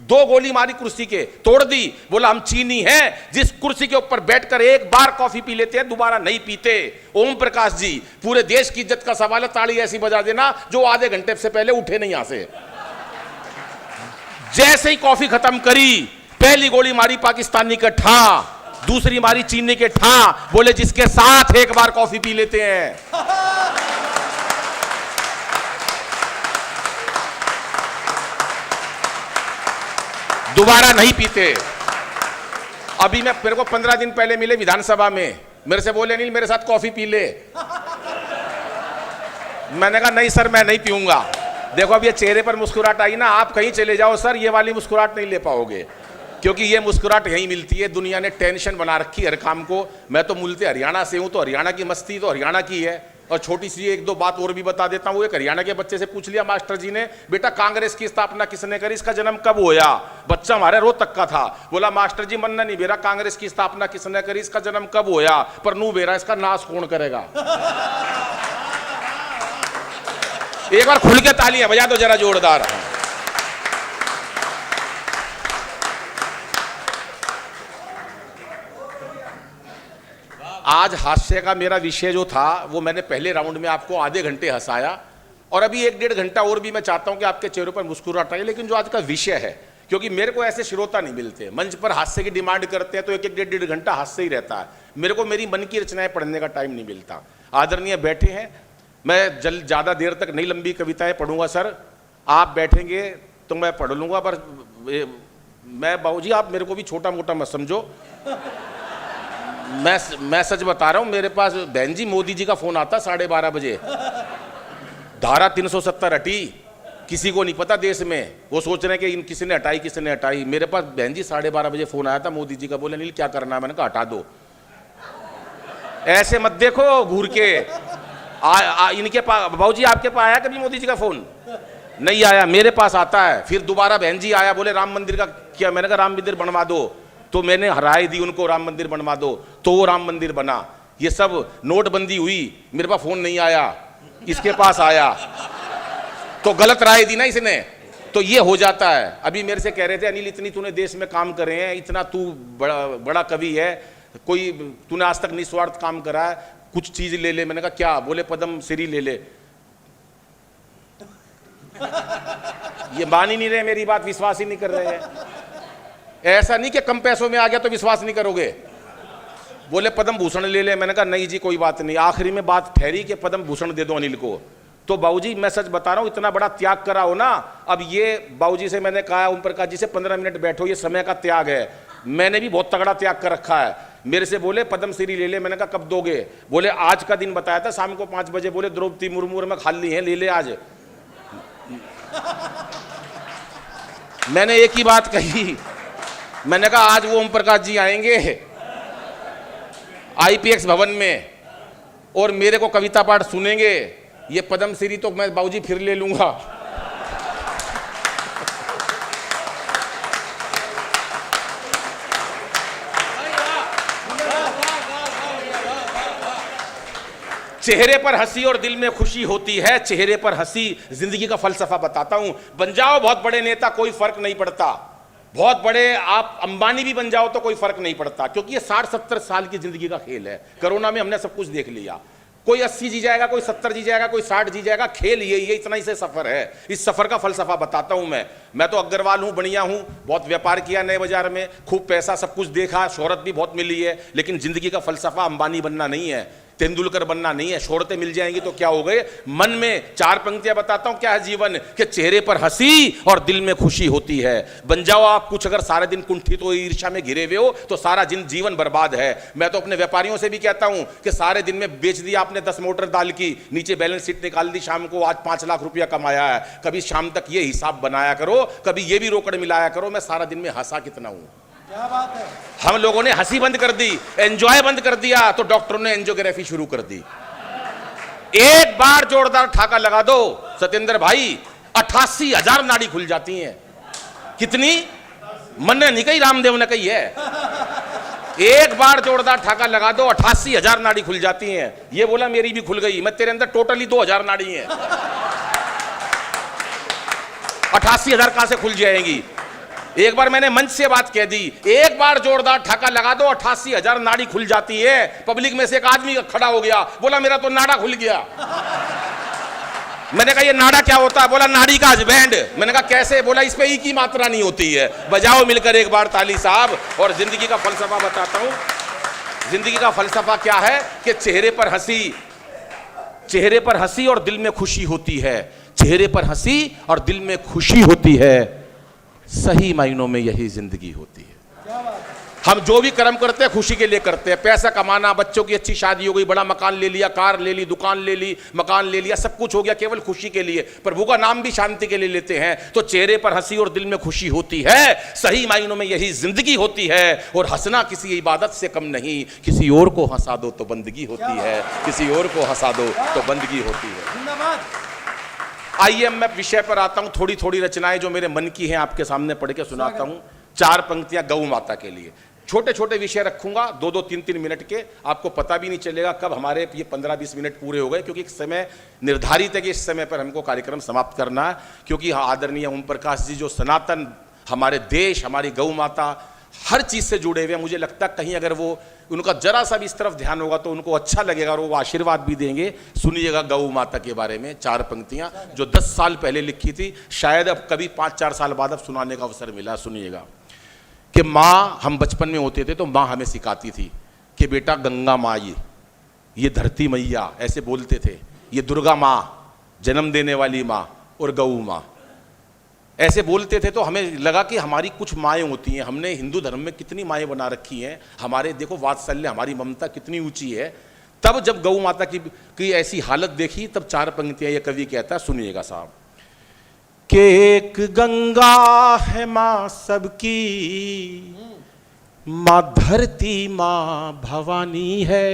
2 गोली मारी कुर्सी के, तोड़ दी। बोला हम चीनी हैं, जिस कुर्सी के ऊपर बैठकर एक बार कॉफी पी लेते हैं दोबारा नहीं पीते। ओम प्रकाश जी, पूरे देश की इज्जत का सवाल है, ताली ऐसी बजा देना जो आधे घंटे से पहले उठे नहीं यहां से। जैसे ही कॉफी खत्म करी, पहली गोली मारी पाकिस्तानी के ठा, दूसरी मारी चीनी के ठा। बोले जिसके साथ एक बार कॉफी पी लेते हैं दोबारा नहीं पीते। अभी मेरे को 15 दिन पहले मिले विधानसभा में, मेरे से बोले नहीं मेरे साथ कॉफी पी ले। मैंने कहा नहीं सर मैं नहीं पीऊंगा। देखो अब ये चेहरे पर मुस्कुराहट आई ना, आप कहीं चले जाओ सर ये वाली मुस्कुराहट नहीं ले पाओगे, क्योंकि ये मुस्कुराहट यहीं मिलती है। दुनिया ने टेंशन बना रखी हर काम को। मैं तो मूलतः हरियाणा से हूं, तो हरियाणा की मस्ती तो हरियाणा की है। और छोटी सी 1-2 बात और भी बता देता हूं। एक हरियाणा के बच्चे से पूछ लिया मास्टर जी ने, बेटा कांग्रेस की स्थापना किसने करी, इसका जन्म कब होया? बच्चा हमारे रोहतक का था। बोला मास्टर जी मन्ना नहीं बेरा, कांग्रेस की स्थापना किसने करी, इसका जन्म कब होया? पर नू बेरा इसका नाश कौन करेगा? एक बार खुल के तालियां बजा दो जरा जोरदार। आज हास्य का मेरा विषय जो था वो मैंने पहले राउंड में आपको आधे घंटे हंसाया, और अभी 1-1.5 घंटा और भी मैं चाहता हूं कि आपके चेहरों पर मुस्कुराहट आए। लेकिन जो आज का विषय है, क्योंकि मेरे को ऐसे श्रोता नहीं मिलते, मंच पर हास्य की डिमांड करते हैं तो 1-1 घंटा हास्य ही रहता है। मेरे को मेरी मन की रचनाएं पढ़ने का टाइम नहीं मिलता। आदरणीय बैठे हैं, मैं ज़्यादा देर तक नहीं लंबी कविताएं पढ़ूंगा सर, आप बैठेंगे तो मैं पढ़ लूंगा। पर मैं बाबूजी आप मेरे को भी छोटा मोटा मत समझो। मैं सच बता रहा हूं, मेरे पास बहन जी मोदी जी का फोन आता 12:30 बजे। धारा 370 हटी, किसी को नहीं पता देश में, वो सोच रहे हैं कि किसी ने हटाई। मेरे पास बहन जी 12:30 बजे फोन आया था मोदी जी का। बोले नील क्या करना है? मैंने कहा हटा दो। ऐसे मत देखो घूर के। इनके पास बाबूजी आपके पास आया कभी मोदी जी का फोन? नहीं आया, मेरे पास आता है। फिर दोबारा बहन जी आया, बोले राम मंदिर का क्या? मैंने कहा राम मंदिर बनवा दो। तो मैंने राय दी उनको राम मंदिर बनवा दो, तो वो राम मंदिर बना। ये सब नोटबंदी हुई, मेरे पास फोन नहीं आया, इसके पास आया, तो गलत राय दी ना इसने, तो ये हो जाता है। अभी मेरे से कह रहे थे अनिल इतनी तूने देश में काम करे हैं, इतना तू बड़ा कवि है, कोई तूने आज तक निस्वार्थ काम करा है, कुछ चीज ले ले। मैंने कहा क्या? बोले पद्म श्री ले ले। ये मान ही नहीं रहे मेरी बात, विश्वास ही नहीं कर रहे हैं। ऐसा नहीं कि कम पैसों में आ गया तो विश्वास नहीं करोगे। बोले पद्म भूषण ले ले। मैंने कहा नहीं जी कोई बात नहीं। आखिरी में बात ठहरी कि पद्म भूषण दे दो अनिल को। तो बाबूजी मैं सच बता रहा हूं, इतना बड़ा त्याग करा हो ना। अब ये बाबूजी से मैंने कहा ओम प्रकाश जी से 15 मिनट बैठो, ये समय का त्याग है। मैंने भी बहुत तगड़ा त्याग कर रखा है। मेरे से बोले पद्म श्री ले ले। मैंने कहा कब दोगे? बोले आज का दिन बताया था शाम को 5 बजे। बोले द्रौपदी मुर्मू और मैं खाली है, ले ले आज। मैंने एक ही बात कही, मैंने कहा आज वो ओम प्रकाश जी आएंगे IPX भवन में और मेरे को कविता पाठ सुनेंगे। ये पद्म श्री तो मैं बाबूजी फिर ले लूंगा। चेहरे पर हंसी और दिल में खुशी होती है। चेहरे पर हंसी, जिंदगी का फलसफा बताता हूं। बन जाओ बहुत बड़े नेता, कोई फर्क नहीं पड़ता। बहुत बड़े आप अंबानी भी बन जाओ तो कोई फर्क नहीं पड़ता, क्योंकि ये 60-70 साल की जिंदगी का खेल है। कोरोना में हमने सब कुछ देख लिया। कोई 80 जी जाएगा, कोई 70 जी जाएगा, कोई 60 जी जाएगा। खेल ये इतना ही से सफर है। इस सफर का फलसफा बताता हूं मैं तो अग्रवाल हूं, बढ़िया हूं, बहुत व्यापार किया नए बाजार में, खूब पैसा सब कुछ देखा, शोहरत भी बहुत मिली है। लेकिन जिंदगी का फलसफा अंबानी बनना नहीं है, तेंदुलकर बनना नहीं है। शोहरतें मिल जाएंगी तो क्या हो गए। मन में 4 पंक्तियां बताता हूं क्या है जीवन, कि चेहरे पर हंसी और दिल में खुशी होती है। बन जाओ आप कुछ। अगर सारे दिन कुंठित हो, ईर्ष्या में घिरे हुए हो तो सारा जीवन बर्बाद है। मैं तो अपने व्यापारियों से भी कहता हूं कि सारे दिन में बेच दिया आपने 10 मोटर दाल की, नीचे बैलेंस शीट निकाल दी, शाम को आज 5 लाख रुपया कमाया है। कभी शाम तक ये हिसाब बनाया करो, कभी ये भी रोकड़ मिलाया करो मैं सारा दिन में हंसा कितना हूं। क्या बात है। हम लोगों ने हंसी बंद कर दी, एंजॉय बंद कर दिया, तो डॉक्टरों ने एंजियोग्राफी शुरू कर दी। एक बार जोरदार ठाका लगा दो सत्येंद्र भाई, 88,000 नाड़ी खुल जाती हैं। कितनी? मन ने नहीं कही, रामदेव ने कही है। एक बार जोरदार ठाका लगा दो, 88,000 नाड़ी खुल जाती हैं। ये बोला मेरी भी खुल गई। मैं तेरे अंदर टोटली 2,000 नाड़ी हैं। 88,000 कहां से खुल जाएंगी? एक बार मैंने मंच से बात कह दी, एक बार जोरदार ठाका लगा दो, 88,000 नाड़ी खुल जाती है। पब्लिक में से एक आदमी खड़ा हो गया, बोला मेरा तो नाड़ा खुल गया। मैंने कहा ये नाड़ा क्या होता है? बोला नाड़ी का हस्बैंड। मैंने कहा कैसे? बोला इस पे ई की मात्रा नहीं होती है। बजाओ मिलकर एक बार ताली साहब। और जिंदगी का फलसफा बताता हूं। जिंदगी का फलसफा क्या है कि चेहरे पर हंसी और दिल में खुशी होती है। चेहरे पर हंसी और दिल में खुशी होती है। सही मायनों में यही जिंदगी होती है। क्या बात है। हम जो भी कर्म करते हैं खुशी के लिए करते हैं। पैसा कमाना, बच्चों की अच्छी शादी हो गई, बड़ा मकान ले लिया, कार ले ली, दुकान ले ली, मकान ले लिया, सब कुछ हो गया केवल खुशी के लिए। प्रभु का नाम भी शांति के लिए लेते हैं। तो चेहरे पर हंसी और दिल में खुशी होती है। सही मायनों में यही जिंदगी होती है। और हंसना किसी इबादत से कम नहीं। किसी और को हंसा दो तो बंदगी होती है, किसी और को हंसा दो तो बंदगी होती है। जिंदाबाद। आइए मैं विषय पर आता हूं। थोड़ी थोड़ी रचनाएं जो मेरे मन की हैं आपके सामने पढ़ के सुनाता हूं। 4 पंक्तियां गौ माता के लिए। छोटे छोटे विषय रखूंगा, 2-2, 3-3 मिनट के। आपको पता भी नहीं चलेगा कब हमारे ये 15-20 मिनट पूरे हो गए, क्योंकि एक समय निर्धारित है कि इस समय पर हमको कार्यक्रम समाप्त करना है। क्योंकि आदरणीय ओम प्रकाश जी जो सनातन हमारे देश, हमारी गौ माता, हर चीज से जुड़े हुए हैं। मुझे लगता है कहीं अगर वो उनका जरा सा भी इस तरफ ध्यान होगा तो उनको अच्छा लगेगा और वो आशीर्वाद भी देंगे। सुनिएगा गौ माता के बारे में 4 पंक्तियां जो 10 साल पहले लिखी थी। शायद अब कभी 5-4 साल बाद अब सुनाने का अवसर मिला। सुनिएगा कि माँ, हम बचपन में होते थे तो माँ हमें सिखाती थी कि बेटा गंगा माँ, ये धरती मैया, ऐसे बोलते थे। ये दुर्गा माँ, जन्म देने वाली माँ, और गौ माँ, ऐसे बोलते थे। तो हमें लगा कि हमारी कुछ माएँ होती हैं। हमने हिंदू धर्म में कितनी माएँ बना रखी हैं। हमारे देखो वात्सल्य, हमारी ममता कितनी ऊंची है। तब जब गौ माता की ऐसी हालत देखी, तब 4 पंक्तियां ये कवि कहता है। सुनिएगा साहब कि एक गंगा है माँ सबकी, माँ धरती माँ भवानी है।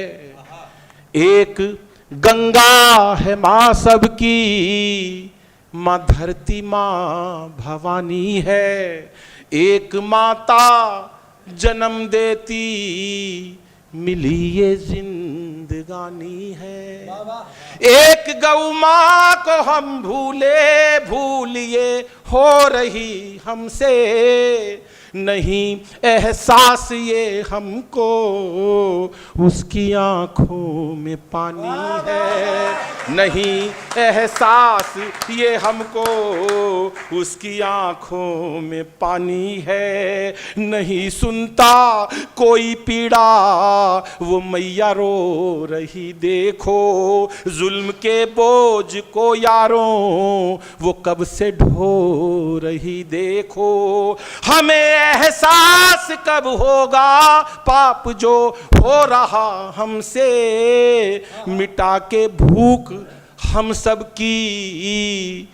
एक गंगा है माँ सबकी, माँ धरती माँ भवानी है। एक माता जन्म देती, मिली ये जिंदगानी है। एक गौ माँ को हम भूले भूलिए हो रही हमसे, नहीं एहसास ये हमको, उसकी आंखों में पानी है। नहीं एहसास ये हमको, उसकी आंखों में पानी है। नहीं सुनता कोई पीड़ा, वो मैया रो रही देखो। जुल्म के बोझ को यारों, वो कब से ढो रही देखो। हमें एहसास कब होगा, पाप जो हो रहा हमसे, मिटा के भूख हम सब की,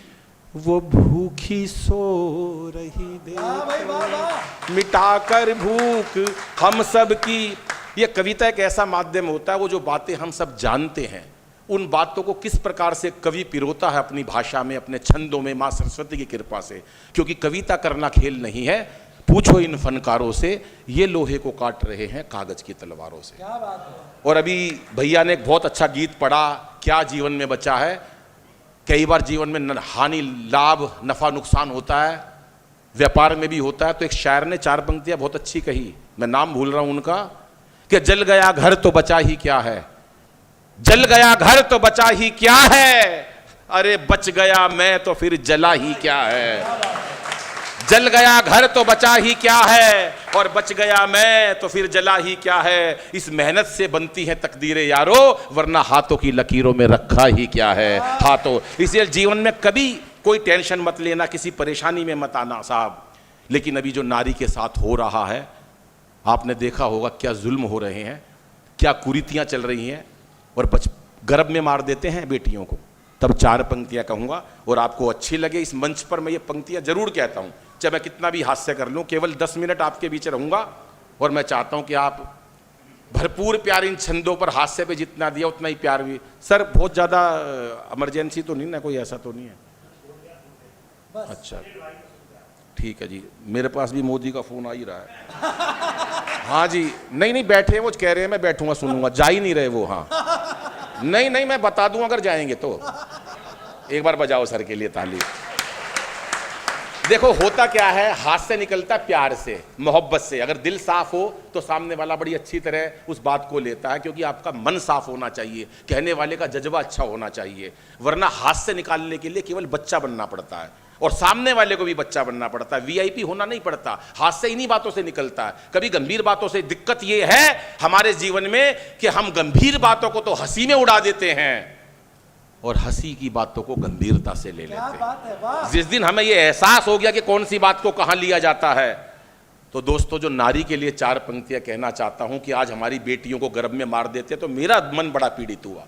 वो भूखी सो रही देखो। मिटाकर भूख हम सब की। ये कविता एक ऐसा माध्यम होता है, वो जो बातें हम सब जानते हैं, उन बातों को किस प्रकार से कवि पिरोता है अपनी भाषा में, अपने छंदों में, मां सरस्वती की कृपा से। क्योंकि कविता करना खेल नहीं है। पूछो इन फनकारों से, ये लोहे को काट रहे हैं कागज की तलवारों से। क्या बात है। और अभी भैया ने एक बहुत अच्छा गीत पढ़ा, क्या जीवन में बचा है। कई बार जीवन में हानि लाभ नफा नुकसान होता है, व्यापार में भी होता है। तो एक शायर ने 4 पंक्तियां बहुत अच्छी कही, मैं नाम भूल रहा हूं उनका, कि जल गया घर तो बचा ही क्या है, जल गया घर तो बचा ही क्या है, अरे बच गया मैं तो फिर जला ही क्या है। जल गया घर तो बचा ही क्या है, और बच गया मैं तो फिर जला ही क्या है। इस मेहनत से बनती है तकदीरें यारो, वरना हाथों की लकीरों में रखा ही क्या है हाथों। इसलिए जीवन में कभी कोई टेंशन मत लेना, किसी परेशानी में मत आना साहब। लेकिन अभी जो नारी के साथ हो रहा है, आपने देखा होगा क्या जुल्म हो रहे हैं, क्या कुरीतियां चल रही हैं, और गर्भ में मार देते हैं बेटियों को। तब 4 पंक्तियां कहूंगा, और आपको अच्छी लगे इस मंच पर मैं ये पंक्तियां जरूर कहता हूं, चाहे मैं कितना भी हास्य कर लूं। केवल 10 मिनट आपके बीच रहूंगा, और मैं चाहता हूं कि आप भरपूर प्यार इन छंदों पर, हास्य पे जितना दिया उतना ही प्यार भी। सर बहुत ज़्यादा इमरजेंसी तो नहीं ना, कोई ऐसा तो नहीं है? अच्छा ठीक है जी, मेरे पास भी मोदी का फ़ोन आ ही रहा है। हाँ जी, नहीं बैठे हैं वो, कह रहे हैं मैं बैठूंगा सुनूंगा, जा ही नहीं रहे वो। हाँ नहीं मैं बता दूं अगर जाएंगे तो। एक बार बजाओ सर के लिए ताली। देखो होता क्या है, हाथ से निकलता है प्यार से, मोहब्बत से। अगर दिल साफ हो तो सामने वाला बड़ी अच्छी तरह उस बात को लेता है, क्योंकि आपका मन साफ होना चाहिए, कहने वाले का जज्बा अच्छा होना चाहिए। वरना हाथ से निकालने के लिए केवल बच्चा बनना पड़ता है, और सामने वाले को भी बच्चा बनना पड़ता है। वीआईपी होना नहीं पड़ता, हाथ से इन्हीं बातों से निकलता है। कभी गंभीर बातों से। दिक्कत यह है हमारे जीवन में कि हम गंभीर बातों को तो हंसी में उड़ा देते हैं, और हंसी की बातों को गंभीरता से ले लेते हैं। जिस दिन हमें यह एहसास हो गया कि कौन सी बात को कहां लिया जाता है, तो दोस्तों जो नारी के लिए 4 पंक्तियां कहना चाहता हूं कि आज हमारी बेटियों को गर्भ में मार देते तो मेरा मन बड़ा पीड़ित हुआ।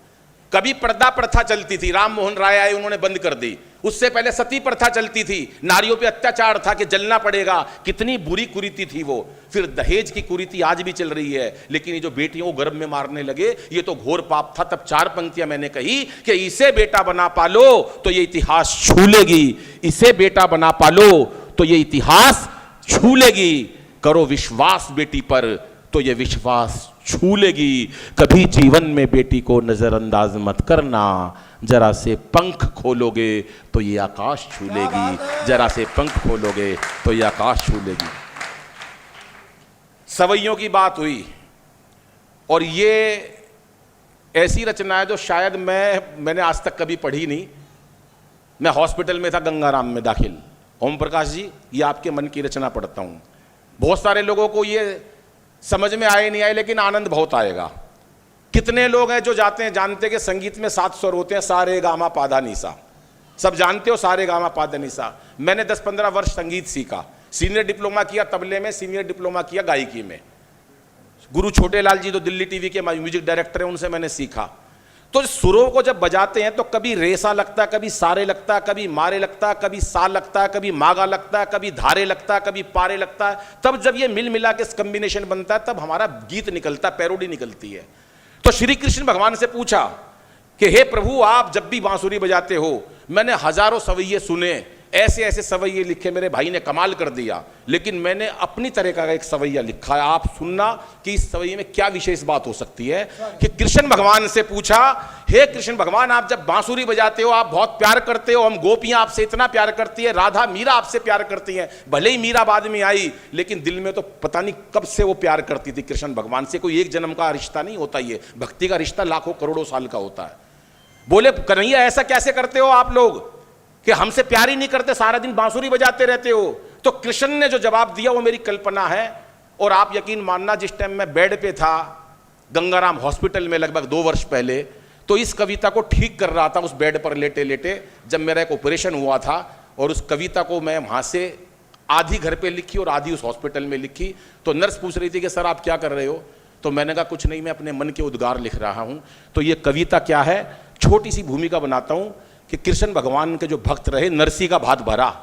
कभी पर्दा प्रथा चलती थी, राम मोहन राय आए उन्होंने बंद कर दी। उससे पहले सती प्रथा चलती थी, नारियों पे अत्याचार था कि जलना पड़ेगा, कितनी बुरी कुरीति थी वो। फिर दहेज की कुरीति आज भी चल रही है। लेकिन ये जो बेटियों को गर्भ में मारने लगे, ये तो घोर पाप था। तब 4 पंक्तियां मैंने कही कि इसे बेटा बना पालो तो ये इतिहास छू लेगी, इसे बेटा बना पालो तो ये इतिहास छू लेगी। करो विश्वास बेटी पर तो ये विश्वास छू लेगी। कभी जीवन में बेटी को नजरअंदाज मत करना, जरा से पंख खोलोगे तो ये आकाश छू लेगी, जरा से पंख खोलोगे तो ये आकाश छू लेगी। सवैयों की बात हुई, और ये ऐसी रचना है जो शायद मैंने आज तक कभी पढ़ी नहीं। मैं हॉस्पिटल में था गंगाराम में दाखिल, ओम प्रकाश जी ये आपके मन की रचना पढ़ता हूं। बहुत सारे लोगों को ये समझ में आए नहीं आए, लेकिन आनंद बहुत आएगा। कितने लोग हैं जो जाते हैं जानते कि संगीत में 7 स्वर होते हैं, सा रे गा मा पा धा नी सा। सब जानते हो सा रे गा मा पा धा नी सा। मैंने 10-15 वर्ष संगीत सीखा, सीनियर डिप्लोमा किया तबले में, सीनियर डिप्लोमा किया गायकी में। गुरु छोटे लाल जी जो दिल्ली टीवी के म्यूजिक डायरेक्टर हैं, उनसे मैंने सीखा। तो सुरों को जब बजाते हैं तो कभी रेसा लगता है, कभी सारे लगता है, कभी मारे लगता है, कभी सा लगता है, कभी मागा लगता है, कभी धारे लगता है, कभी पारे लगता है। तब जब ये मिल मिला के कॉम्बिनेशन बनता है, तब हमारा गीत निकलता है, पैरोडी निकलती है। तो श्री कृष्ण भगवान से पूछा कि हे प्रभु, आप जब भी बांसुरी बजाते हो, मैंने हजारों सवैये सुने, ऐसे ऐसे सवैये लिखे, मेरे भाई ने कमाल कर दिया। लेकिन मैंने अपनी तरह का एक सवैया लिखा है, आप सुनना कि इस सवैये में क्या विशेष बात हो सकती है। कि कृष्ण भगवान से पूछा, हे कृष्ण भगवान, आप जब बांसुरी बजाते हो आप बहुत प्यार करते हो, हम गोपियां आपसे इतना प्यार करती है, राधा मीरा आपसे प्यार करती हैं, भले ही मीरा बाद में आई लेकिन दिल में तो पता नहीं कब से वो प्यार करती थी कृष्ण भगवान से। कोई एक जन्म का रिश्ता नहीं होता, ये भक्ति का रिश्ता लाखों करोड़ों साल का होता है। बोले कन्हैया ऐसा कैसे करते हो आप लोग कि हमसे प्यार ही नहीं करते, सारा दिन बांसुरी बजाते रहते हो। तो कृष्ण ने जो जवाब दिया वो मेरी कल्पना है। और आप यकीन मानना, जिस टाइम मैं बेड पे था गंगाराम हॉस्पिटल में लगभग 2 वर्ष पहले, तो इस कविता को ठीक कर रहा था उस बेड पर लेटे लेटे, जब मेरा एक ऑपरेशन हुआ था। और उस कविता को मैं वहां से आधी घर पे लिखी और आधी उस हॉस्पिटल में लिखी। तो नर्स पूछ रही थी कि सर आप क्या कर रहे हो, तो मैंने कहा कुछ नहीं, मैं अपने मन के उद्गार लिख रहा हूं। तो ये कविता क्या है, छोटी सी भूमिका बनाता हूं कि कृष्ण भगवान के जो भक्त रहे, नरसी का भात भरा,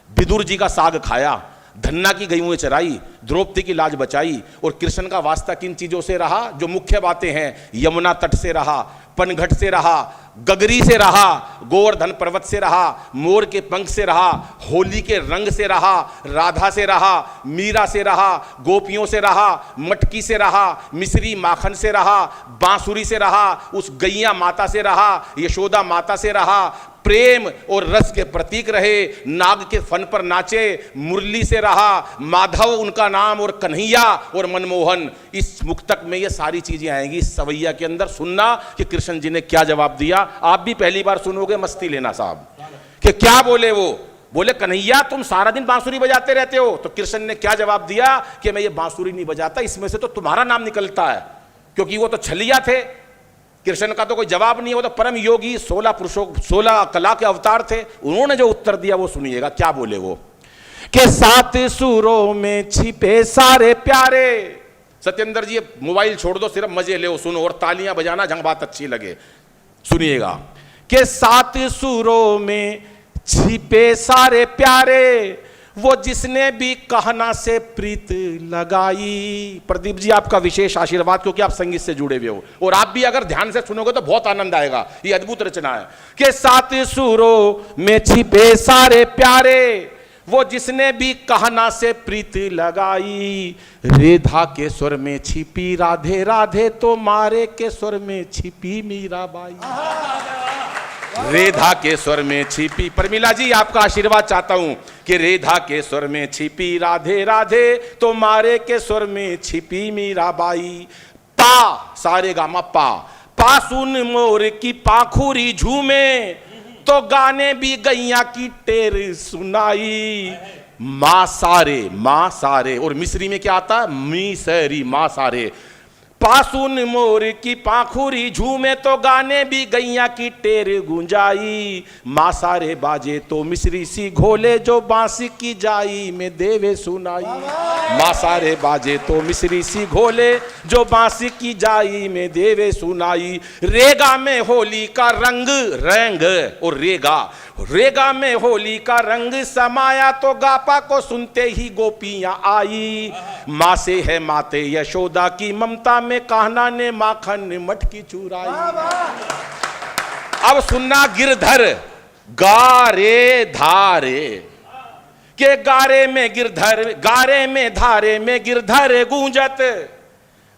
विदुर जी का साग खाया, धन्ना की गईं चराई, द्रौपदी की लाज बचाई। और कृष्ण का वास्ता किन चीजों से रहा, जो मुख्य बातें हैं, यमुना तट से रहा, पनघट से रहा, गगरी से रहा, गोवर्धन पर्वत से रहा, मोर के पंख से रहा, होली के रंग से रहा, राधा से रहा, मीरा से रहा, गोपियों से रहा, मटकी से रहा, मिश्री माखन से रहा, बांसुरी से रहा, उस गैया माता से रहा, यशोदा माता से रहा, प्रेम और रस के प्रतीक रहे, नाग के फन पर नाचे, मुरली से रहा, माधव उनका नाम, और कन्हैया और मनमोहन। इस मुक्तक में ये सारी चीजें आएंगी इस सवैया के अंदर। सुनना कि कृष्ण जी ने क्या जवाब दिया। आप भी पहली बार सुनोगे, मस्ती लेना साहब कि क्या बोले वो। बोले कन्हैया तुम सारा दिन बांसुरी बजाते रहते हो। तो कृष्ण ने क्या जवाब दिया कि मैं ये बांसुरी नहीं बजाता, इसमें से तो तुम्हारा नाम निकलता है, क्योंकि वो तो छलिया थे। कृष्ण का तो कोई जवाब नहीं है, वो तो परम योगी 16 पुरुषों 16 कला के अवतार थे। उन्होंने जो उत्तर दिया वो सुनिएगा, क्या बोले वो कि 7 सुरों में छिपे सारे प्यारे। सत्येंद्र जी मोबाइल छोड़ दो, सिर्फ मजे ले, सुनो और तालियां बजाना जहां बात अच्छी लगे। सुनिएगा कि 7 सुरों में छिपे सारे प्यारे, वो जिसने भी कहना से प्रीत लगाई। प्रदीप जी आपका विशेष आशीर्वाद, क्योंकि आप संगीत से जुड़े हुए हो और आप भी अगर ध्यान से सुनोगे तो बहुत आनंद आएगा। ये अद्भुत रचना है कि 7 सुरों में छिपे सारे प्यारे, वो जिसने भी कहना से प्रीत लगाई। रेधा के स्वर में छिपी राधे राधे, तो मारे के स्वर में छिपी मीराबाई। रेधा के स्वर में छिपी, परमिला जी आपका आशीर्वाद चाहता हूं कि रेधा के स्वर में छिपी राधे राधे, तो मारे के स्वर में छिपी मीराबाई। पा सारे गामा पा, पा सुन मोर की पाखुरी झूमे, तो गाने भी गैया की टेर सुनाई। माँ सारे और मिस्री में क्या आता है, मी सरी माँ सारे। पासुन मोर की पाखुरी झूमे, तो गाने भी गैया की टेर गुंजाई। माँ सारे बाजे तो मिश्री सी घोले, जो बांसी की जाई में देवे सुनाई। माँ सारे बाजे तो मिश्री सी घोले, जो बांसी की जाई में देवे सुनाई। रेगा में होली का रंग और रेगा में होली का रंग समाया, तो गापा को सुनते ही गोपियां आई। माँ से है माते यशोदा की ममता में, कान्हा ने माखन मटकी चुराई। अब सुनना गिरधर गारे धारे के, गारे में गिरधर, गारे में धारे में गिरधर गूंजत,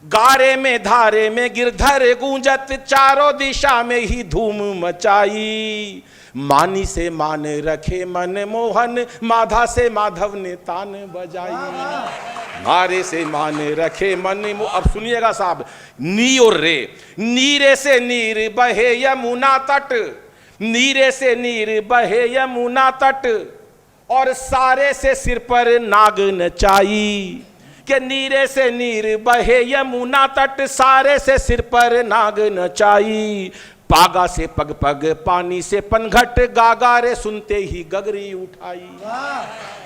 गारे में धारे में गिरधर गूंजत, चारों दिशा में ही धूम मचाई। मानी से मान रखे मन मोहन, माधा से माधव ने तान बजाई। मारे से मान रखे मन। अब सुनिएगा साहब, नी और रे, नीरे से नीर बहे यमुना तट, नीरे से नीर बहे यमुना तट, और सारे से सिर पर नाग नचाई। के नीरे से नीर बहे यमुना तट, सारे से सिर पर नाग नचाई। पागा से पग पग पानी से पनघट, गागारे सुनते ही गगरी उठाई।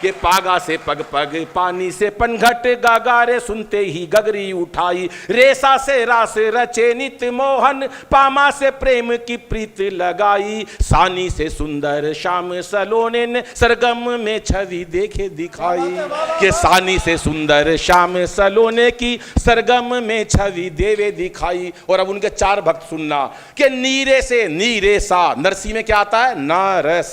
के पागा से पग पग पानी से पनघट, गागारे सुनते ही गगरी उठाई। रेसा से रास रचे नित मोहन, पामा से प्रेम की प्रीत लगाई। सानी से सुंदर श्याम सलोने ने, सरगम में छवि देखे दिखाई। के सानी से सुंदर श्याम सलोने की, सरगम में छवि देवे दिखाई। और अब उनके 4 भक्त सुनना कि नीरे से नीरे सा, नरसी में क्या आता है, नारस,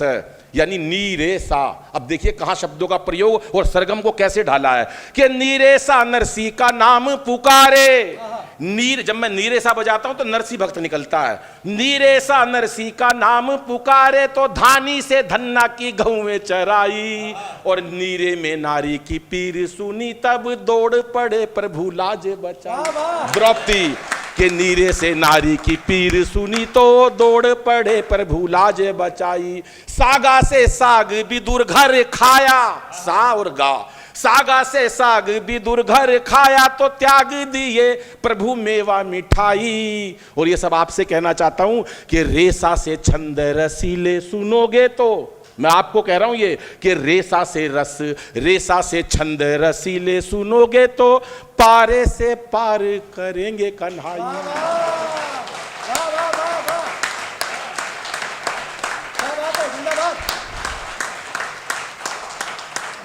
यानी नी रे सा। अब देखिए कहां शब्दों का प्रयोग और सरगम को कैसे ढाला है कि नी सा नरसी का नाम पुकारे। नीर, जब मैं नीरे सा बजाता हूं तो नरसी भक्त निकलता है। नीरे सा नरसी का नाम पुकारे तो धानी से धन्ना की गौएं चराई, और नीरे में नारी की पीर सुनी तब दौड़ पड़े प्रभु लाज बचाई। द्रौपदी के नीरे से नारी की पीर सुनी तो दौड़ पड़े प्रभु लाज बचाई। सागा से साग विदुर घर खाया, सा और गा, सागा से साग विदुर घर खाया तो त्याग दिए प्रभु मेवा मिठाई। और ये सब आपसे कहना चाहता हूं कि रेसा से छंद रसीले सुनोगे तो, मैं आपको कह रहा हूं ये कि रेसा से रस, रेसा से छंद रसीले सुनोगे तो पारे से पार करेंगे कन्हाई।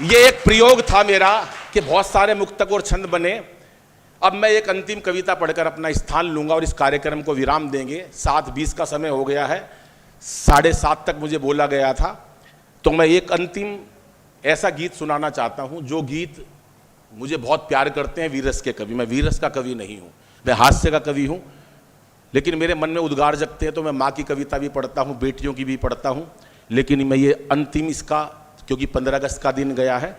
ये एक प्रयोग था मेरा कि बहुत सारे मुक्तक और छंद बने। अब मैं एक अंतिम कविता पढ़कर अपना स्थान लूंगा और इस कार्यक्रम को विराम देंगे। 7:20 का समय हो गया है, 7:30 तक मुझे बोला गया था, तो मैं एक अंतिम ऐसा गीत सुनाना चाहता हूं जो गीत मुझे बहुत प्यार करते हैं वीरस के कवि। मैं वीरस का कवि नहीं हूं, मैं हास्य का कवि हूं, लेकिन मेरे मन में उद्गार जगते हैं तो मैं माँ की कविता भी पढ़ता हूं, बेटियों की भी पढ़ता हूं। लेकिन मैं ये अंतिम इसका, क्योंकि 15 अगस्त का दिन गया है,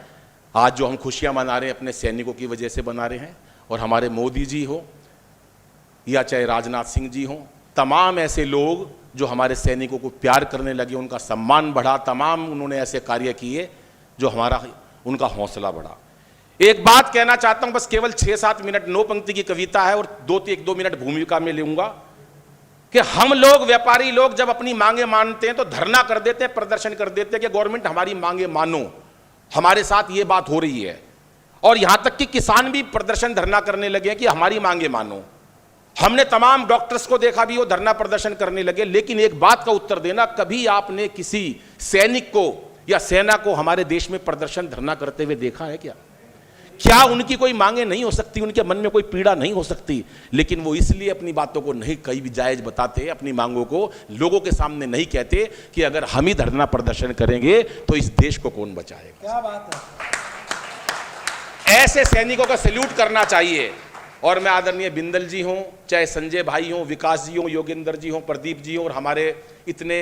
आज जो हम खुशियां मना रहे हैं अपने सैनिकों की वजह से मना रहे हैं, और हमारे मोदी जी हो या चाहे राजनाथ सिंह जी हो, तमाम ऐसे लोग जो हमारे सैनिकों को प्यार करने लगे, उनका सम्मान बढ़ा, तमाम उन्होंने ऐसे कार्य किए जो हमारा उनका हौसला बढ़ा। एक बात कहना चाहता हूं, बस केवल 6-7 मिनट, 9 पंक्ति की कविता है और 2-1-2 मिनट भूमिका में लूंगा कि हम लोग, व्यापारी लोग जब अपनी मांगे मानते हैं तो धरना कर देते हैं, प्रदर्शन कर देते हैं कि गवर्नमेंट हमारी मांगे मानो। हमारे साथ ये बात हो रही है, और यहां तक कि किसान भी प्रदर्शन धरना करने लगे कि हमारी मांगे मानो। हमने तमाम डॉक्टर्स को देखा भी वो धरना प्रदर्शन करने लगे। लेकिन एक बात का उत्तर देना, कभी आपने किसी सैनिक को या सेना को हमारे देश में प्रदर्शन धरना करते हुए देखा है क्या? क्या उनकी कोई मांगे नहीं हो सकती, उनके मन में कोई पीड़ा नहीं हो सकती? लेकिन वो इसलिए अपनी बातों को नहीं कहीं भी जायज बताते, अपनी मांगों को लोगों के सामने नहीं कहते कि अगर हम ही धरना प्रदर्शन करेंगे तो इस देश को कौन बचाएगा। क्या बात है। ऐसे सैनिकों का सैल्यूट करना चाहिए। और मैं आदरणीय बिंदल जी हों, चाहे संजय भाई हों, विकास जी हों, योगेंद्र जी हों, प्रदीप जी हों, और हमारे इतने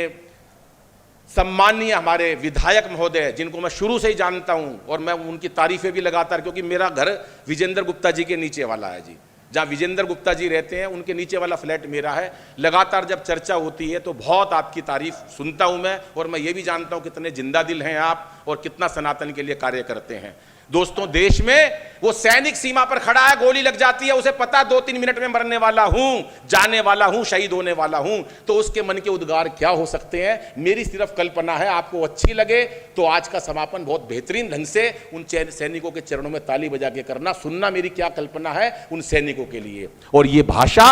सम्मानीय हमारे विधायक महोदय जिनको मैं शुरू से ही जानता हूं, और मैं उनकी तारीफें भी लगातार, क्योंकि मेरा घर विजेंद्र गुप्ता जी के नीचे वाला है जी, जहां विजेंद्र गुप्ता जी रहते हैं उनके नीचे वाला फ्लैट मेरा है। लगातार जब चर्चा होती है तो बहुत आपकी तारीफ सुनता हूं मैं, और मैं ये भी जानता हूं कितने जिंदा दिल हैं आप और कितना सनातन के लिए कार्य करते हैं। दोस्तों, देश में वो सैनिक सीमा पर खड़ा है, गोली लग जाती है, उसे पता 2-3 मिनट में मरने वाला हूं, जाने वाला हूं, शहीद होने वाला हूं, तो उसके मन के उद्गार क्या हो सकते हैं? मेरी सिर्फ कल्पना है, आपको अच्छी लगे तो आज का समापन बहुत बेहतरीन ढंग से उन सैनिकों के चरणों में ताली बजा के करना, सुनना मेरी क्या कल्पना है उन सैनिकों के लिए। और ये भाषा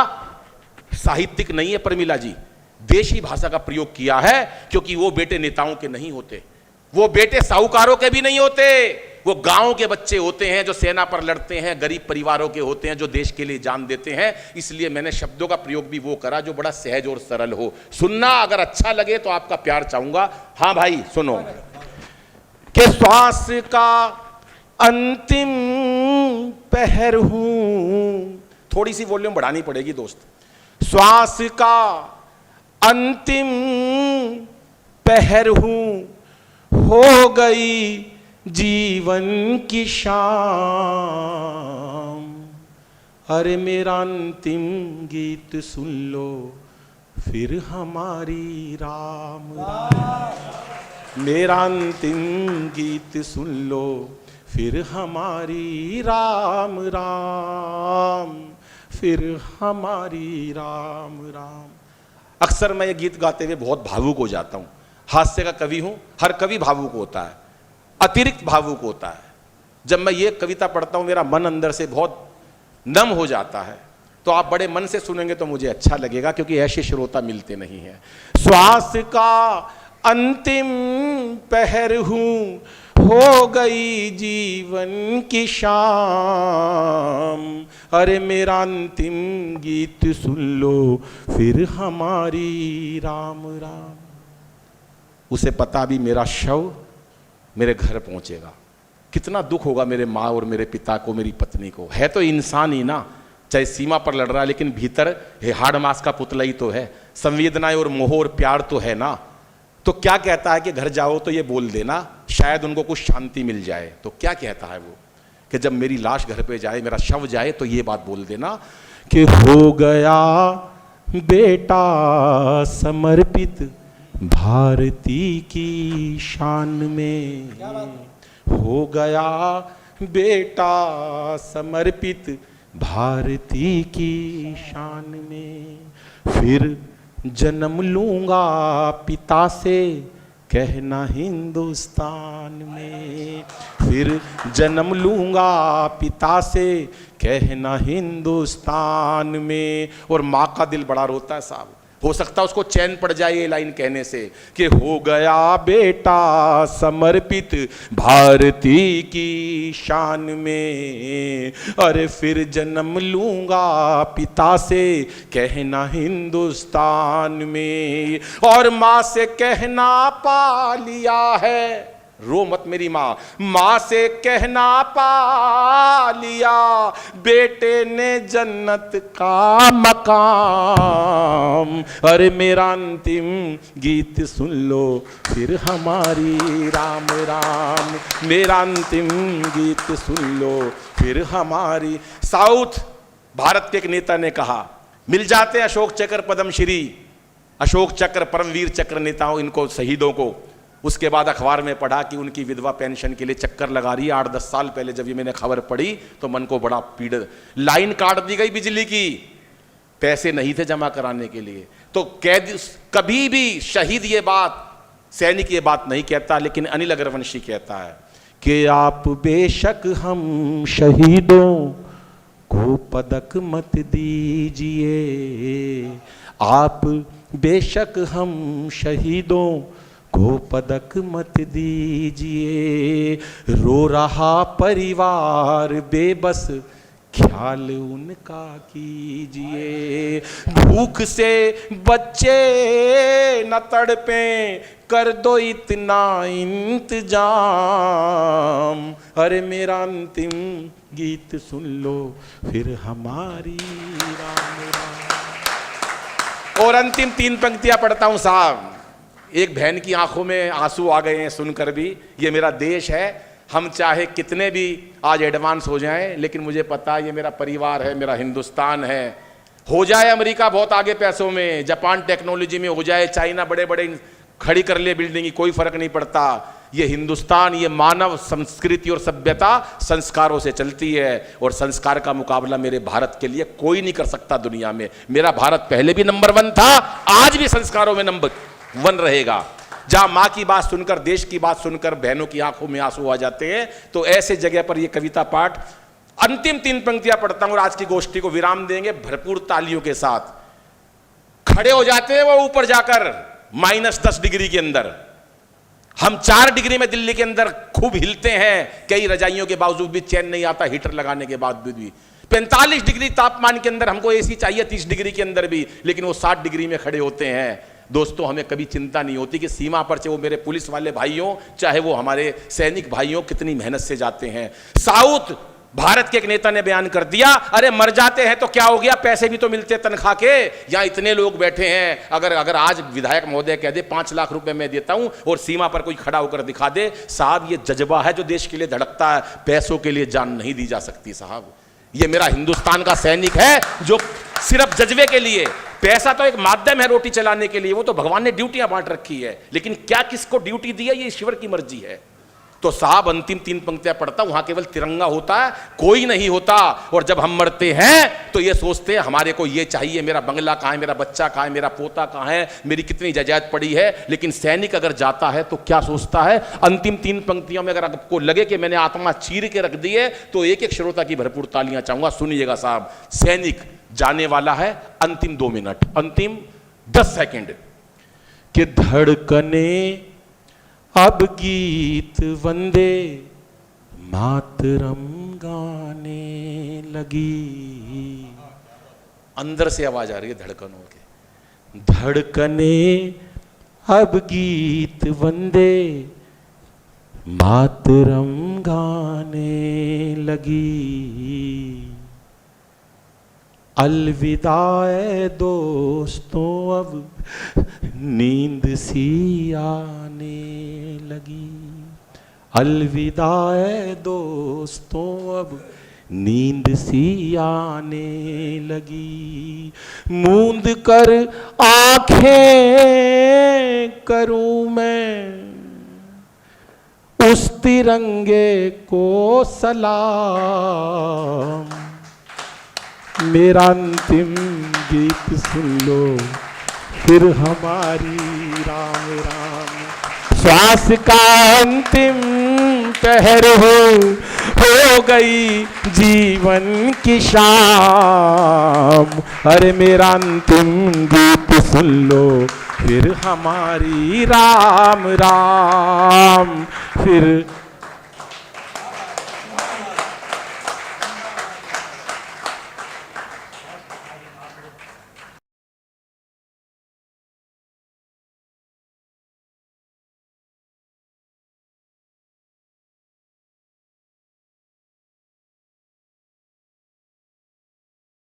साहित्यिक नहीं है प्रमिला जी, देशी भाषा का प्रयोग किया है, क्योंकि वो बेटे नेताओं के नहीं होते, वो बेटे साहूकारों के भी नहीं होते, वो गांव के बच्चे होते हैं जो सेना पर लड़ते हैं, गरीब परिवारों के होते हैं जो देश के लिए जान देते हैं। इसलिए मैंने शब्दों का प्रयोग भी वो करा जो बड़ा सहज और सरल हो। सुनना अगर अच्छा लगे तो आपका प्यार चाहूंगा। हाँ भाई सुनो कि श्वास का अंतिम पहर हूं, थोड़ी सी वॉल्यूम बढ़ानी पड़ेगी दोस्त। श्वास का अंतिम पहर हूं, हो गई जीवन की शाम, अरे मेरा अंतिम गीत सुन लो फिर हमारी राम राम। मेरा अंतिम गीत सुन लो फिर हमारी राम राम, फिर हमारी राम राम। अक्सर मैं ये गीत गाते हुए बहुत भावुक हो जाता हूं। हास्य का कवि हूं, हर कवि भावुक होता है, अतिरिक्त भावुक होता है। जब मैं ये कविता पढ़ता हूं मेरा मन अंदर से बहुत नम हो जाता है। तो आप बड़े मन से सुनेंगे तो मुझे अच्छा लगेगा, क्योंकि ऐसे श्रोता मिलते नहीं हैं। श्वास का अंतिम पहर हूं, हो गई जीवन की शाम, अरे मेरा अंतिम गीत सुन लो फिर हमारी राम राम। उसे पता भी मेरा शव मेरे घर पहुंचेगा। कितना दुख होगा मेरे माँ और मेरे पिता को, मेरी पत्नी को। है तो इंसान ही ना, चाहे सीमा पर लड़ रहा है, लेकिन भीतर हाड़ मांस का पुतला ही तो है। संवेदनाएं और मोह और प्यार तो है ना। तो क्या कहता है कि घर जाओ तो ये बोल देना, शायद उनको कुछ शांति मिल जाए। तो क्या कहता है वो कि जब मेरी लाश घर पे जाए, मेरा शव जाए, तो ये बात बोल देना कि हो गया बेटा समर्पित भारती की शान में, हो गया बेटा समर्पित भारती की शान में। फिर जन्म लूंगा पिता से कहना हिंदुस्तान में, फिर जन्म लूंगा पिता से कहना हिंदुस्तान में। और माँ का दिल बड़ा रोता है साहब। हो सकता है उसको चैन पड़ जाए ये लाइन कहने से कि हो गया बेटा समर्पित भारती की शान में, अरे फिर जन्म लूंगा पिता से कहना हिंदुस्तान में। और माँ से कहना पा लिया है, रो मत मेरी माँ, माँ से कहना पा लिया बेटे ने जन्नत का मकाम। अरे मेरा अंतिम गीत सुन लो फिर हमारी राम राम, मेरा अंतिम गीत सुन लो फिर हमारी। साउथ भारत के एक नेता ने कहा, मिल जाते अशोक चक्र पद्मश्री, अशोक चक्र परमवीर चक्र नेताओं, इनको शहीदों को। उसके बाद अखबार में पढ़ा कि उनकी विधवा पेंशन के लिए चक्कर लगा रही है। 8-10 साल पहले जब ये मैंने खबर पढ़ी तो मन को बड़ा पीड़, लाइन काट दी गई बिजली की, पैसे नहीं थे जमा कराने के लिए। तो कैद कभी भी शहीद ये बात, सैनिक ये बात नहीं कहता, लेकिन अनिल अग्रवंशी कहता है कि आप बेशक हम शहीदों को पदक मत दीजिए, आप बेशक हम शहीदों को पदक मत दीजिए। रो रहा परिवार बेबस ख्याल उनका कीजिए, भूख से बच्चे न तड़पे कर दो इतना इंतजाम। अरे मेरा अंतिम गीत सुन लो फिर हमारी राम राम। और अंतिम 3 पंक्तियां पढ़ता हूं साहब। एक बहन की आंखों में आंसू आ गए हैं सुनकर भी। ये मेरा देश है, हम चाहे कितने भी आज एडवांस हो जाएं, लेकिन मुझे पता है ये मेरा परिवार है, मेरा हिंदुस्तान है। हो जाए अमेरिका बहुत आगे पैसों में, जापान टेक्नोलॉजी में हो जाए, चाइना बड़े बड़े खड़ी कर ले बिल्डिंग, कोई फर्क नहीं पड़ता। ये हिंदुस्तान, ये मानव संस्कृति और सभ्यता संस्कारों से चलती है, और संस्कार का मुकाबला मेरे भारत के लिए कोई नहीं कर सकता दुनिया में। मेरा भारत पहले भी नंबर 1 था, आज भी संस्कारों में नंबर 1 रहेगा। जहां मां की बात सुनकर, देश की बात सुनकर बहनों की आंखों में आंसू आ जाते हैं, तो ऐसे जगह पर यह कविता पाठ, अंतिम 3 पंक्तियां पढ़ता हूं और आज की गोष्ठी को विराम देंगे भरपूर तालियों के साथ। खड़े हो जाते हैं वो ऊपर जाकर -10 डिग्री के अंदर। हम 4 डिग्री में दिल्ली के अंदर खूब हिलते हैं, कई रजाइयों के बावजूद भी चैन नहीं आता, हीटर लगाने के बावजूद भी। 45 डिग्री तापमान के अंदर हमको एसी चाहिए, 30 डिग्री के अंदर भी, लेकिन वो 60 डिग्री में खड़े होते हैं। दोस्तों, हमें कभी चिंता नहीं होती कि सीमा पर, चाहे वो मेरे पुलिस वाले भाइयों, चाहे वो हमारे सैनिक भाइयों, कितनी मेहनत से जाते हैं। साउथ भारत के एक नेता ने बयान कर दिया, अरे मर जाते हैं तो क्या हो गया, पैसे भी तो मिलते हैं तनख्वाह के। यहां इतने लोग बैठे हैं, अगर आज विधायक महोदय कह दे 5 लाख रुपए मैं देता हूं और सीमा पर कोई खड़ा होकर दिखा दे, साहब ये जज्बा है जो देश के लिए धड़कता है, पैसों के लिए जान नहीं दी जा सकती साहब। ये मेरा हिंदुस्तान का सैनिक है जो सिर्फ जज्बे के लिए, पैसा तो एक माध्यम है रोटी चलाने के लिए, वो तो भगवान ने ड्यूटियां बांट रखी है, लेकिन क्या किसको ड्यूटी दी है ये ईश्वर की मर्जी है। तो साहब अंतिम 3 पंक्तियां पढ़ता, वहां केवल तिरंगा होता है, कोई नहीं होता। और जब हम मरते हैं तो ये सोचते हैं हमारे को ये चाहिए, मेरा बंगला कहां है, मेरा बच्चा कहां है, मेरा पोता कहां है, मेरी कितनी जायदाद पड़ी है। लेकिन सैनिक अगर जाता है तो क्या सोचता है, अंतिम 3 पंक्तियों में अगर आपको लगे कि मैंने आत्मा चीर के रख दी है, तो एक एक श्रोता की भरपूर तालियां चाहूंगा, सुनिएगा साहब। सैनिक जाने वाला है, अंतिम 2 मिनट, अंतिम 10 सेकंड कि धड़कने अब गीत वंदे मातरम गाने लगी। अंदर से आवाज आ रही है धड़कनों के, धड़कने अब गीत वंदे मातरम गाने लगी। अलविदा ए दोस्तों अब नींद सी आने लगी। अलविदा ए दोस्तों अब नींद सी आने लगी। मूंद कर आंखें करूं मैं उस तिरंगे को सलाम। मेरा अंतिम गीत सुन लो फिर हमारी राम राम। श्वास का अंतिम पहर हो गई जीवन की शाम। अरे मेरा अंतिम गीत सुन लो फिर हमारी राम राम। फिर